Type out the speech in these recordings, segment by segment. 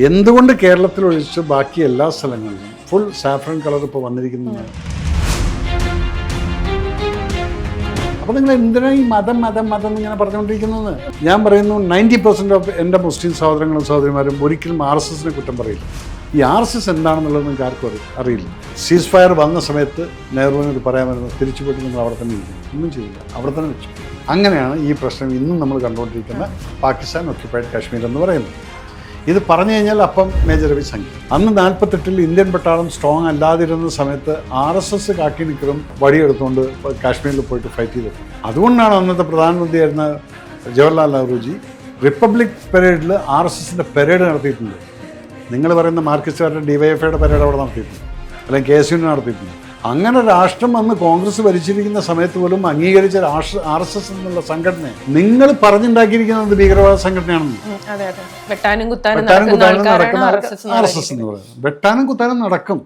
എന്തുകൊണ്ട് കേരളത്തിൽ ഒഴിച്ച് ബാക്കി എല്ലാ സ്ഥലങ്ങളിലും ഫുൾ സാഫ്രൺ കളർ ഇപ്പോൾ വന്നിരിക്കുന്നതാണ്? അപ്പോൾ നിങ്ങൾ എന്തിനാണ് ഈ മതം ഇങ്ങനെ പറഞ്ഞുകൊണ്ടിരിക്കുന്നത്? ഞാൻ പറയുന്നു 90% ഓഫ് എൻ്റെ മുസ്ലിം സഹോദരങ്ങളും സഹോദരിമാരും ഒരിക്കലും RSSനെ കുറ്റം പറയില്ല. ഈ RSS എന്താണെന്നുള്ളത് നിങ്ങൾക്ക് ആർക്കും അറിയില്ല. സീസ് ഫയർ വന്ന സമയത്ത് നെഹ്റുവിനോട് പറയാമായിരുന്നു, തിരിച്ചു പോയിട്ട് നിങ്ങൾ അവിടെ തന്നെ ഇരിക്കും. ഒന്നും ചെയ്യില്ല, അവിടെ തന്നെ വെച്ചു. അങ്ങനെയാണ് ഈ പ്രശ്നം ഇന്നും നമ്മൾ കണ്ടുകൊണ്ടിരിക്കുന്ന പാകിസ്ഥാൻ ഒക്യുപ്പൈഡ് കാശ്മീർ എന്ന് പറയുന്നത്. ഇത് പറഞ്ഞു കഴിഞ്ഞാൽ അപ്പം മേജർ രവി സംഖ്യ. അന്ന് 48-ൽ ഇന്ത്യൻ പട്ടാളം സ്ട്രോങ് അല്ലാതിരുന്ന സമയത്ത് RSS കാക്കി നിൽക്കലും വടിയെടുത്തുകൊണ്ട് കാശ്മീരിൽ പോയിട്ട് ഫൈറ്റ് ചെയ്തത്. അതുകൊണ്ടാണ് അന്നത്തെ പ്രധാനമന്ത്രിയായിരുന്ന ജവഹർലാൽ നെഹ്റുജി റിപ്പബ്ലിക് പരേഡിൽ RSSൻ്റെ പരേഡ് നടത്തിയിട്ടുണ്ട്. നിങ്ങൾ പറയുന്ന മാർക്സിസ്റ്റുകാരുടെ DYFIയുടെ പരേഡ് അവിടെ നടത്തിയിട്ടുണ്ട്, അല്ലെങ്കിൽ KSUവിന് നടത്തിയിട്ടുണ്ട്. അങ്ങനെ രാഷ്ട്രം അന്ന് കോൺഗ്രസ് ഭരിച്ചിരിക്കുന്ന സമയത്ത് പോലും അംഗീകരിച്ച RSS എന്നുള്ള സംഘടന നിങ്ങൾ പറഞ്ഞുണ്ടാക്കിയിരിക്കുന്നത് ഭീകരവാദ സംഘടനയാണെന്ന്. വെട്ടാനും കുത്താനും നടക്കുന്ന RSS എന്ന് പറയുന്നത്. വെട്ടാനും കുത്താനും നടക്കും,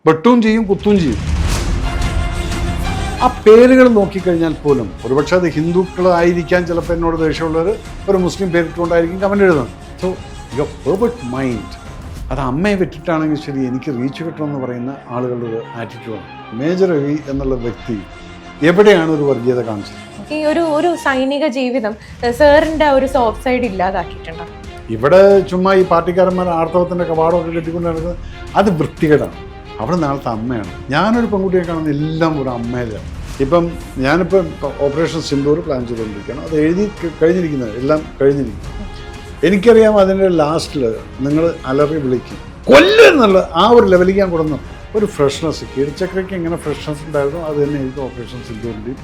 വെട്ടും ചെയ്യും, കുത്തും ചെയ്യും. ആ പേരുകൾ നോക്കിക്കഴിഞ്ഞാൽ പോലും ഒരുപക്ഷെ അത് ഹിന്ദുക്കളായിരിക്കാൻ ചിലപ്പോൾ എന്നോട് ദേഷ്യമുള്ളവർ ഒരു മുസ്ലിം പേരിട്ടുകൊണ്ടായിരിക്കും കമൻറ്റ് എഴുതുന്നത്. സോ യുവർ പെർഫെക്റ്റ് മൈൻഡ് അത് അമ്മയെ വിട്ടിട്ടാണെങ്കിൽ ശരി എനിക്ക് റീച്ച് കിട്ടണമെന്ന് പറയുന്ന ആളുകളുടെ ഒരു ആറ്റിറ്റ്യൂഡാണ്. മേജർ രവി എന്നുള്ള വ്യക്തി എവിടെയാണ് ഒരു വർഗീയത കാണിച്ചത്? ഈ ഒരു സൈനിക ജീവിതം സാറിന്റെ ഒരു സോഫ്റ്റ് സൈഡ് ഇല്ലാതാക്കിയിട്ടുണ്ടോ? ഇവിടെ ചുമ്മാ ഈ പാർട്ടിക്കാരന്മാർ ആർത്തവത്തിൻ്റെ കവാടമൊക്കെ കെട്ടിക്കൊണ്ട് നടക്കുന്നത് അത് വൃത്തികേടാണ്. അവിടെ നാളത്തെ അമ്മയാണ്. ഞാനൊരു പെൺകുട്ടിയെ കാണുന്ന എല്ലാം ഒരു അമ്മയിലാണ്. ഇപ്പം ഞാനിപ്പം ഓപ്പറേഷൻ സിന്ദൂർ പ്ലാൻ ചെയ്തുകൊണ്ടിരിക്കുകയാണ്. അത് എഴുതി കഴിഞ്ഞിരിക്കുന്നത്, എല്ലാം കഴിഞ്ഞിരിക്കുന്നു. എനിക്കറിയാം അതിൻ്റെ ലാസ്റ്റിൽ നിങ്ങൾ അലറി വിളിക്കും കൊല്ലും എന്നുള്ള ആ ഒരു ലെവലിൽ ഞാൻ കൊടുന്നു. ഒരു ഫ്രഷ്നെസ് കീഴ്ചക്രയ്ക്ക് എങ്ങനെ ഫ്രഷ്നെസ് ഉണ്ടായിരുന്നു അത് തന്നെ എനിക്ക് ഓപ്പറേഷൻ സിന്ദൂരിൻ്റെയും.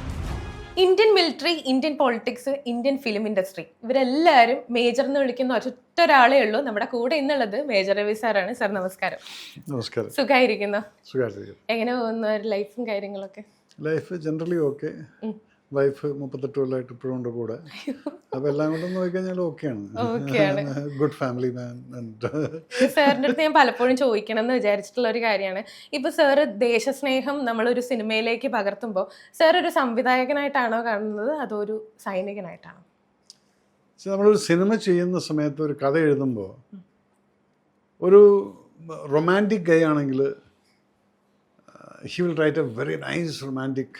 Indian military, Indian politics, Indian film industry ഇവരെല്ലാവരും മേജർ എന്ന് വിളിക്കുന്ന ഒറ്റ ഒരാളേ ഉള്ളൂ. നമ്മുടെ കൂടെ ഇന്നുള്ളത് മേജർ രവി സാറാണ്. സാർ നമസ്കാരം. നമസ്കാരം. സുഖമായിരിക്കുന്നു? സുഖമായിരിക്കും. എങ്ങനെ പോകുന്നു ലൈഫും കാര്യങ്ങളൊക്കെ? Life generally okay. വൈഫ് 38 കൊല്ലമായിട്ട് ഇപ്പോഴും ഉണ്ട് കൂടെ. അപ്പോൾ എല്ലാം കൊണ്ടും നോക്കിക്കഴിഞ്ഞാൽ ഓക്കെയാണ്. ഗുഡ് ഫാമിലി മാൻ. സാറിൻ്റെ അടുത്ത് ഞാൻ പലപ്പോഴും ചോദിക്കണം എന്ന് വിചാരിച്ചിട്ടുള്ള ഒരു കാര്യമാണ്. ഇപ്പോൾ സാറ് ദേശസ്നേഹം നമ്മളൊരു സിനിമയിലേക്ക് പകർത്തുമ്പോൾ സാർ ഒരു സംവിധായകനായിട്ടാണോ കാണുന്നത് അതോ ഒരു സൈനികനായിട്ടാണോ? നമ്മളൊരു സിനിമ ചെയ്യുന്ന സമയത്ത് ഒരു കഥ എഴുതുമ്പോൾ ഒരു റൊമാൻറ്റിക് ഗൈ ആണെങ്കിൽ he will write a very nice romantic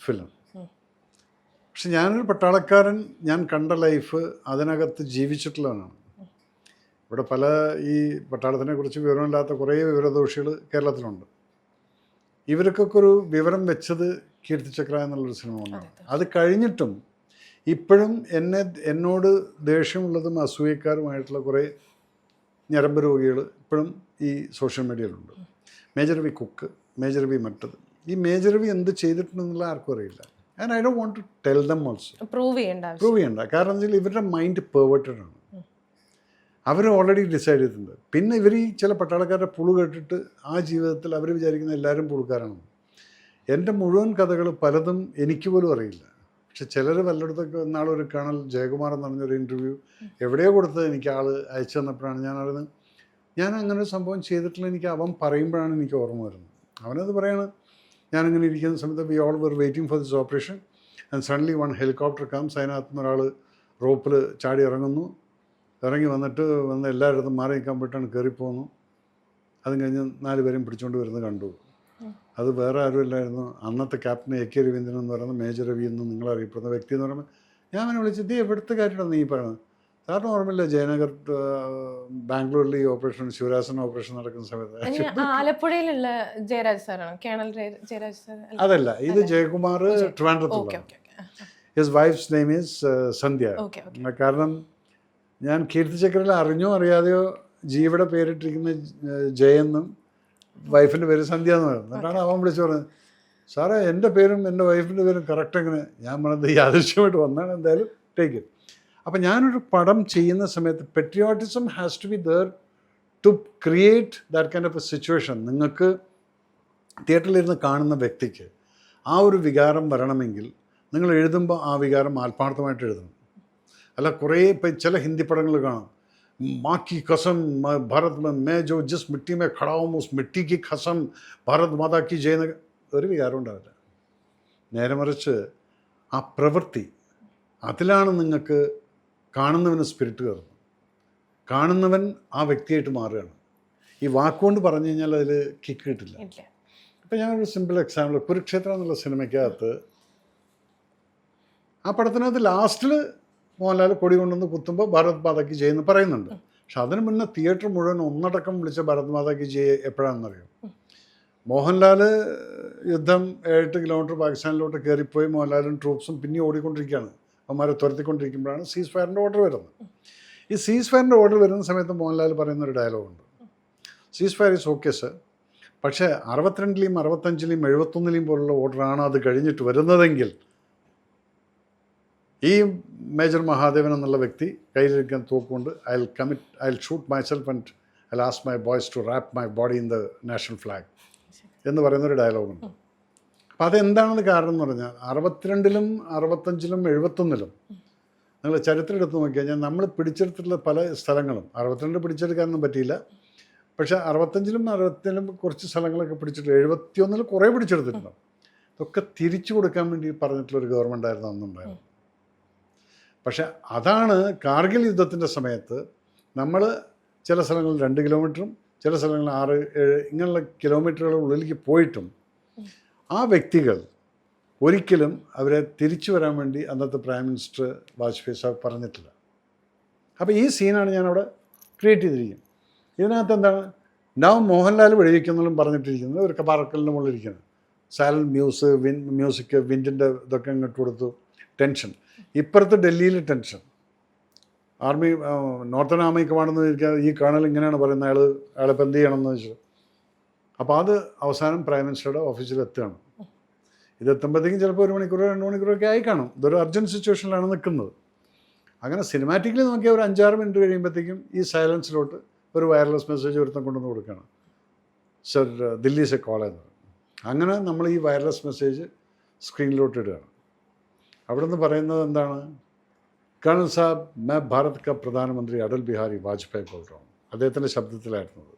film. പക്ഷെ ഞാനൊരു പട്ടാളക്കാരൻ, ഞാൻ കണ്ട ലൈഫ് അതിനകത്ത് ജീവിച്ചിട്ടുള്ളതാണ്. ഇവിടെ പല ഈ പട്ടാളത്തിനെ കുറിച്ച് വിവരമില്ലാത്ത കുറേ വിവരദോഷികൾ കേരളത്തിലുണ്ട്. ഇവർക്കൊക്കെ ഒരു വിവരം വെച്ചത് കീർത്തിചക്ര എന്നുള്ളൊരു സിനിമ കൊണ്ടാണ്. അത് കഴിഞ്ഞിട്ടും ഇപ്പോഴും എന്നോട് ദേഷ്യമുള്ളതും അസൂയക്കാരുമായിട്ടുള്ള കുറേ ഞരമ്പ് രോഗികൾ ഇപ്പോഴും ഈ സോഷ്യൽ മീഡിയയിലുണ്ട്. Major Ravi cook, major Ravi മറ്റത്. ഈ മേജർ രവി എന്ത് ചെയ്തിട്ടുണ്ടെന്നുള്ള ആർക്കും അറിയില്ല. And I don't want to tell them also. Prove ചെയ്യണ്ട. കാരണം വെച്ചാൽ ഇവരുടെ മൈൻഡ് പെർവേർട്ടഡ് ആണ്. അവർ ഓൾറെഡി ഡിസൈഡ് ചെയ്തിട്ടുണ്ട്. പിന്നെ ഇവർ ഈ ചില പട്ടാളക്കാരുടെ പുളു കേട്ടിട്ട് ആ ജീവിതത്തിൽ അവർ വിചാരിക്കുന്ന എല്ലാവരും പുളുക്കാരാണ്. എൻ്റെ മുഴുവൻ കഥകൾ പലതും എനിക്ക് പോലും അറിയില്ല. പക്ഷെ ചിലർ വല്ലയിടത്തൊക്കെ നാളൊരു കേണൽ ജയകുമാർ എന്ന് പറഞ്ഞൊരു ഇൻ്റർവ്യൂ എവിടെയോ കൊടുത്തത് എനിക്ക് ആൾ അയച്ചു തന്നപ്പോഴാണ് ഞാൻ അറിയുന്നത്. ഞാൻ അങ്ങനെ ഒരു സംഭവം ചെയ്തിട്ടില്ല. എനിക്ക് അവൻ പറയുമ്പോഴാണ് എനിക്ക് ഓർമ്മ വരുന്നത്. അവനത് പറയാണ്, ഞാനിങ്ങനെ ഇരിക്കുന്ന സമയത്ത് we all were waiting for this operation and suddenly one helicopter comes. അതിനകത്ത് നിന്ന് ഒരാൾ റോപ്പിൽ ചാടി ഇറങ്ങുന്നു. ഇറങ്ങി വന്നിട്ട് എല്ലായിടത്തും മാറി നിൽക്കാൻ പോയിട്ടാണ് കയറിപ്പോകുന്നു. അതും കഴിഞ്ഞ് 4 പേരെയും പിടിച്ചുകൊണ്ട് വരുന്നത് കണ്ടു. അത് വേറെ ആരുമില്ലായിരുന്നു, അന്നത്തെ ക്യാപ്റ്റൻ AK രവീന്ദ്രൻ എന്ന് പറയുന്ന മേജർ രവി എന്ന് നിങ്ങൾ അറിയപ്പെടുന്ന വ്യക്തി എന്ന് പറയുമ്പോൾ ഞാൻ അവനെ വിളിച്ചത് എവിടുത്തെ കാര്യമാണ് നീ പറയുന്നത്? സാറിന് ഓർമ്മയില്ല ജയനഗർ ബാംഗ്ലൂരിൽ ഈ ഓപ്പറേഷൻ ശിവരാസൻ ഓപ്പറേഷൻ നടക്കുന്ന സമയത്ത് ആലപ്പുഴയിലുള്ള ജയരാജ് സാറാണ്, കേണൽ ജയരാജ് സാർ? അതല്ല, ഇത് ജയകുമാർ ട്രിവാൻഡ്രത്തുള്ള. His wife's name is Sandhya. കാരണം ഞാൻ കീർത്തിചക്രയിൽ അറിഞ്ഞോ അറിയാതെയോ ജീവയുടെ പേരിട്ടിരിക്കുന്ന ജയെന്നും വൈഫിൻ്റെ പേര് സന്ധ്യ എന്ന് പറയുന്നത്. എന്നിട്ടാണ് അവൻ വിളിച്ചു പറഞ്ഞത്, സാറേ എൻ്റെ പേരും എൻ്റെ വൈഫിൻ്റെ പേരും കറക്റ്റ് എങ്ങനെ? ഞാൻ പറഞ്ഞത് യാദൃശ്യമായിട്ട് വന്നാണ്, എന്തായാലും ടേക്ക് ഇറ്റ്. അപ്പം ഞാനൊരു പടം ചെയ്യുന്ന സമയത്ത് patriotism has to be there to create that kind of a situation. നിങ്ങൾക്ക് തിയേറ്ററിലിരുന്ന് കാണുന്ന വ്യക്തിക്ക് ആ ഒരു വികാരം വരണമെങ്കിൽ നിങ്ങൾ എഴുതുമ്പോൾ ആ വികാരം ആത്മാർത്ഥമായിട്ട് എഴുതണം. അല്ല കുറേ ഇപ്പം ചില ഹിന്ദി പടങ്ങൾ കാണാം, മാ കി കസം ഭാരത് മേ ജോ ജിസ് മിട്ടി മേ ഖടാ ഹൂം ഉസ് മിട്ടി കി ഖസം ഭാരത് മാതാ കി ജയ്. ഒരു വികാരം ഉണ്ടാവില്ല. നേരെ മറിച്ച് ആ പ്രവൃത്തി, അതിലാണ് നിങ്ങൾക്ക് കാണുന്നവന് സ്പിരിറ്റ് കയറുന്നത്. കാണുന്നവൻ ആ വ്യക്തിയായിട്ട് മാറുകയാണ്. ഈ വാക്കുകൊണ്ട് പറഞ്ഞു കഴിഞ്ഞാൽ അതിൽ കിക്ക് കിട്ടില്ല. ഇല്ല. ഇപ്പം ഞാനൊരു സിമ്പിൾ എക്സാമ്പിൾ, കുരുക്ഷേത്രം എന്നുള്ള സിനിമയ്ക്കകത്ത് ആ പടത്തിനകത്ത് ലാസ്റ്റിൽ മോഹൻലാൽ കൊടി കൊണ്ടുവന്ന് കുത്തുമ്പോൾ ഭാരത് മാതാക്ക് ജയ് എന്ന് പറയുന്നുണ്ട്. പക്ഷെ അതിന് മുന്നേ തിയേറ്റർ മുഴുവൻ ഒന്നടക്കം വിളിച്ച ഭാരത് മാതാക്ക് ജയ് എപ്പോഴാണെന്നറിയാം? മോഹൻലാൽ യുദ്ധം 8 കിലോമീറ്റർ പാകിസ്ഥാനിലോട്ട് കയറിപ്പോയി മോഹൻലാലും ട്രൂപ്സും പിന്നെ ഓടിക്കൊണ്ടിരിക്കുകയാണ്. അവന്മാരെ തുരത്തിക്കൊണ്ടിരിക്കുമ്പോഴാണ് സീസ് ഫയറിൻ്റെ ഓർഡർ വരുന്നത്. ഈ സീസ് ഫയറിൻ്റെ ഓർഡർ വരുന്ന സമയത്ത് മോഹൻലാൽ പറയുന്നൊരു ഡയലോഗുണ്ട്, സീസ് ഫയർ ഈസ് ഓക്കെ സർ, പക്ഷേ 62-ലെയും 65-ലെയും 71-ലെയും പോലുള്ള ഓർഡറാണ് അത് കഴിഞ്ഞിട്ട് വരുന്നതെങ്കിൽ ഈ മേജർ മഹാദേവൻ എന്നുള്ള വ്യക്തി കയ്യിലിരിക്കാൻ തോക്കുകൊണ്ട് I shoot myself and I ask my boys to wrap my body in the national flag എന്ന് പറയുന്നൊരു ഡയലോഗുണ്ട്. അപ്പം അതെന്താണെന്ന് കാരണം എന്ന് പറഞ്ഞാൽ 62-ലും 65-ലും 71-ലും നിങ്ങൾ ചരിത്രം എടുത്ത് നോക്കിക്കഴിഞ്ഞാൽ നമ്മൾ പിടിച്ചെടുത്തിട്ടുള്ള പല സ്ഥലങ്ങളും 62 പിടിച്ചെടുക്കാനൊന്നും പറ്റിയില്ല, പക്ഷേ 65-ലും 60-ലും കുറച്ച് സ്ഥലങ്ങളൊക്കെ പിടിച്ചിട്ട് 71-ൽ കുറേ പിടിച്ചെടുത്തിട്ടുണ്ടാവും. ഇതൊക്കെ തിരിച്ചു കൊടുക്കാൻ വേണ്ടി പറഞ്ഞിട്ടുള്ളൊരു ഗവൺമെൻറ് ആയിരുന്നു അന്നുണ്ടായിരുന്നു. പക്ഷെ അതാണ് കാർഗിൽ യുദ്ധത്തിൻ്റെ സമയത്ത് നമ്മൾ ചില സ്ഥലങ്ങളിൽ 2 കിലോമീറ്ററും ചില സ്ഥലങ്ങളിൽ 6-7 ഇങ്ങനെയുള്ള കിലോമീറ്ററുകളുടെ ഉള്ളിലേക്ക് പോയിട്ടും ആ വ്യക്തികൾ ഒരിക്കലും അവരെ തിരിച്ചു വരാൻ വേണ്ടി അന്നത്തെ പ്രൈം മിനിസ്റ്റർ വാജ്പേയി സാബ് പറഞ്ഞിട്ടില്ല. അപ്പോൾ ഈ സീനാണ് ഞാനവിടെ ക്രിയേറ്റ് ചെയ്തിരിക്കുന്നത്. ഇതിനകത്ത് എന്താണ്, നവ് മോഹൻലാൽ വെടിവെക്കുന്നതും പറഞ്ഞിട്ടിരിക്കുന്നത് ഒരു പാറക്കലിൻ്റെ മുകളിലിരിക്കുന്നത്, സൈലൻറ്റ് മ്യൂസിക് വിൻഡിൻ്റെ ഇതൊക്കെ ഇങ്ങോട്ട് കൊടുത്തു, ടെൻഷൻ. ഇപ്പുറത്ത് ഡൽഹിയിൽ ടെൻഷൻ, ആർമി നോർത്തേൺ ആർമി കമാൻഡെന്ന് ഇരിക്കുക, ഈ കേണൽ ഇങ്ങനെയാണ് പറയുന്നത്, അയാളിപ്പോൾ എന്ത് ചെയ്യണമെന്ന് വെച്ചു. അപ്പോൾ അത് അവസാനം പ്രൈം മിനിസ്റ്ററുടെ ഓഫീസിൽ എത്തുകയാണ്. ഇതെത്തുമ്പോഴത്തേക്കും ചിലപ്പോൾ 1 മണിക്കൂറോ 2 മണിക്കൂറൊക്കെ ആയി കാണും. ഇതൊരു അർജൻറ്റ് സിറ്റുവേഷനിലാണ് നിൽക്കുന്നത്. അങ്ങനെ സിനിമാറ്റിക്കലി നോക്കിയാൽ ഒരു 5-6 മിനിറ്റ് കഴിയുമ്പോഴത്തേക്കും ഈ സൈലൻസിലോട്ട് ഒരു വയർലെസ് മെസ്സേജ് ഒരുത്തം കൊണ്ടുവന്ന് കൊടുക്കുകയാണ്, സർ ദില്ലി സെ കോൾ എന്ന് പറയും. അങ്ങനെ നമ്മൾ ഈ വയർലെസ് മെസ്സേജ് സ്ക്രീനിലോട്ട് ഇടുകയാണ്. അവിടെ നിന്ന് പറയുന്നത് എന്താണ്, കേണൽ സാബ് മേ ഭാരത് ക പ്രധാനമന്ത്രി അടൽ ബിഹാരി വാജ്പേയി ബോൾറാം, അദ്ദേഹത്തിൻ്റെ ശബ്ദത്തിലായിരുന്നത്.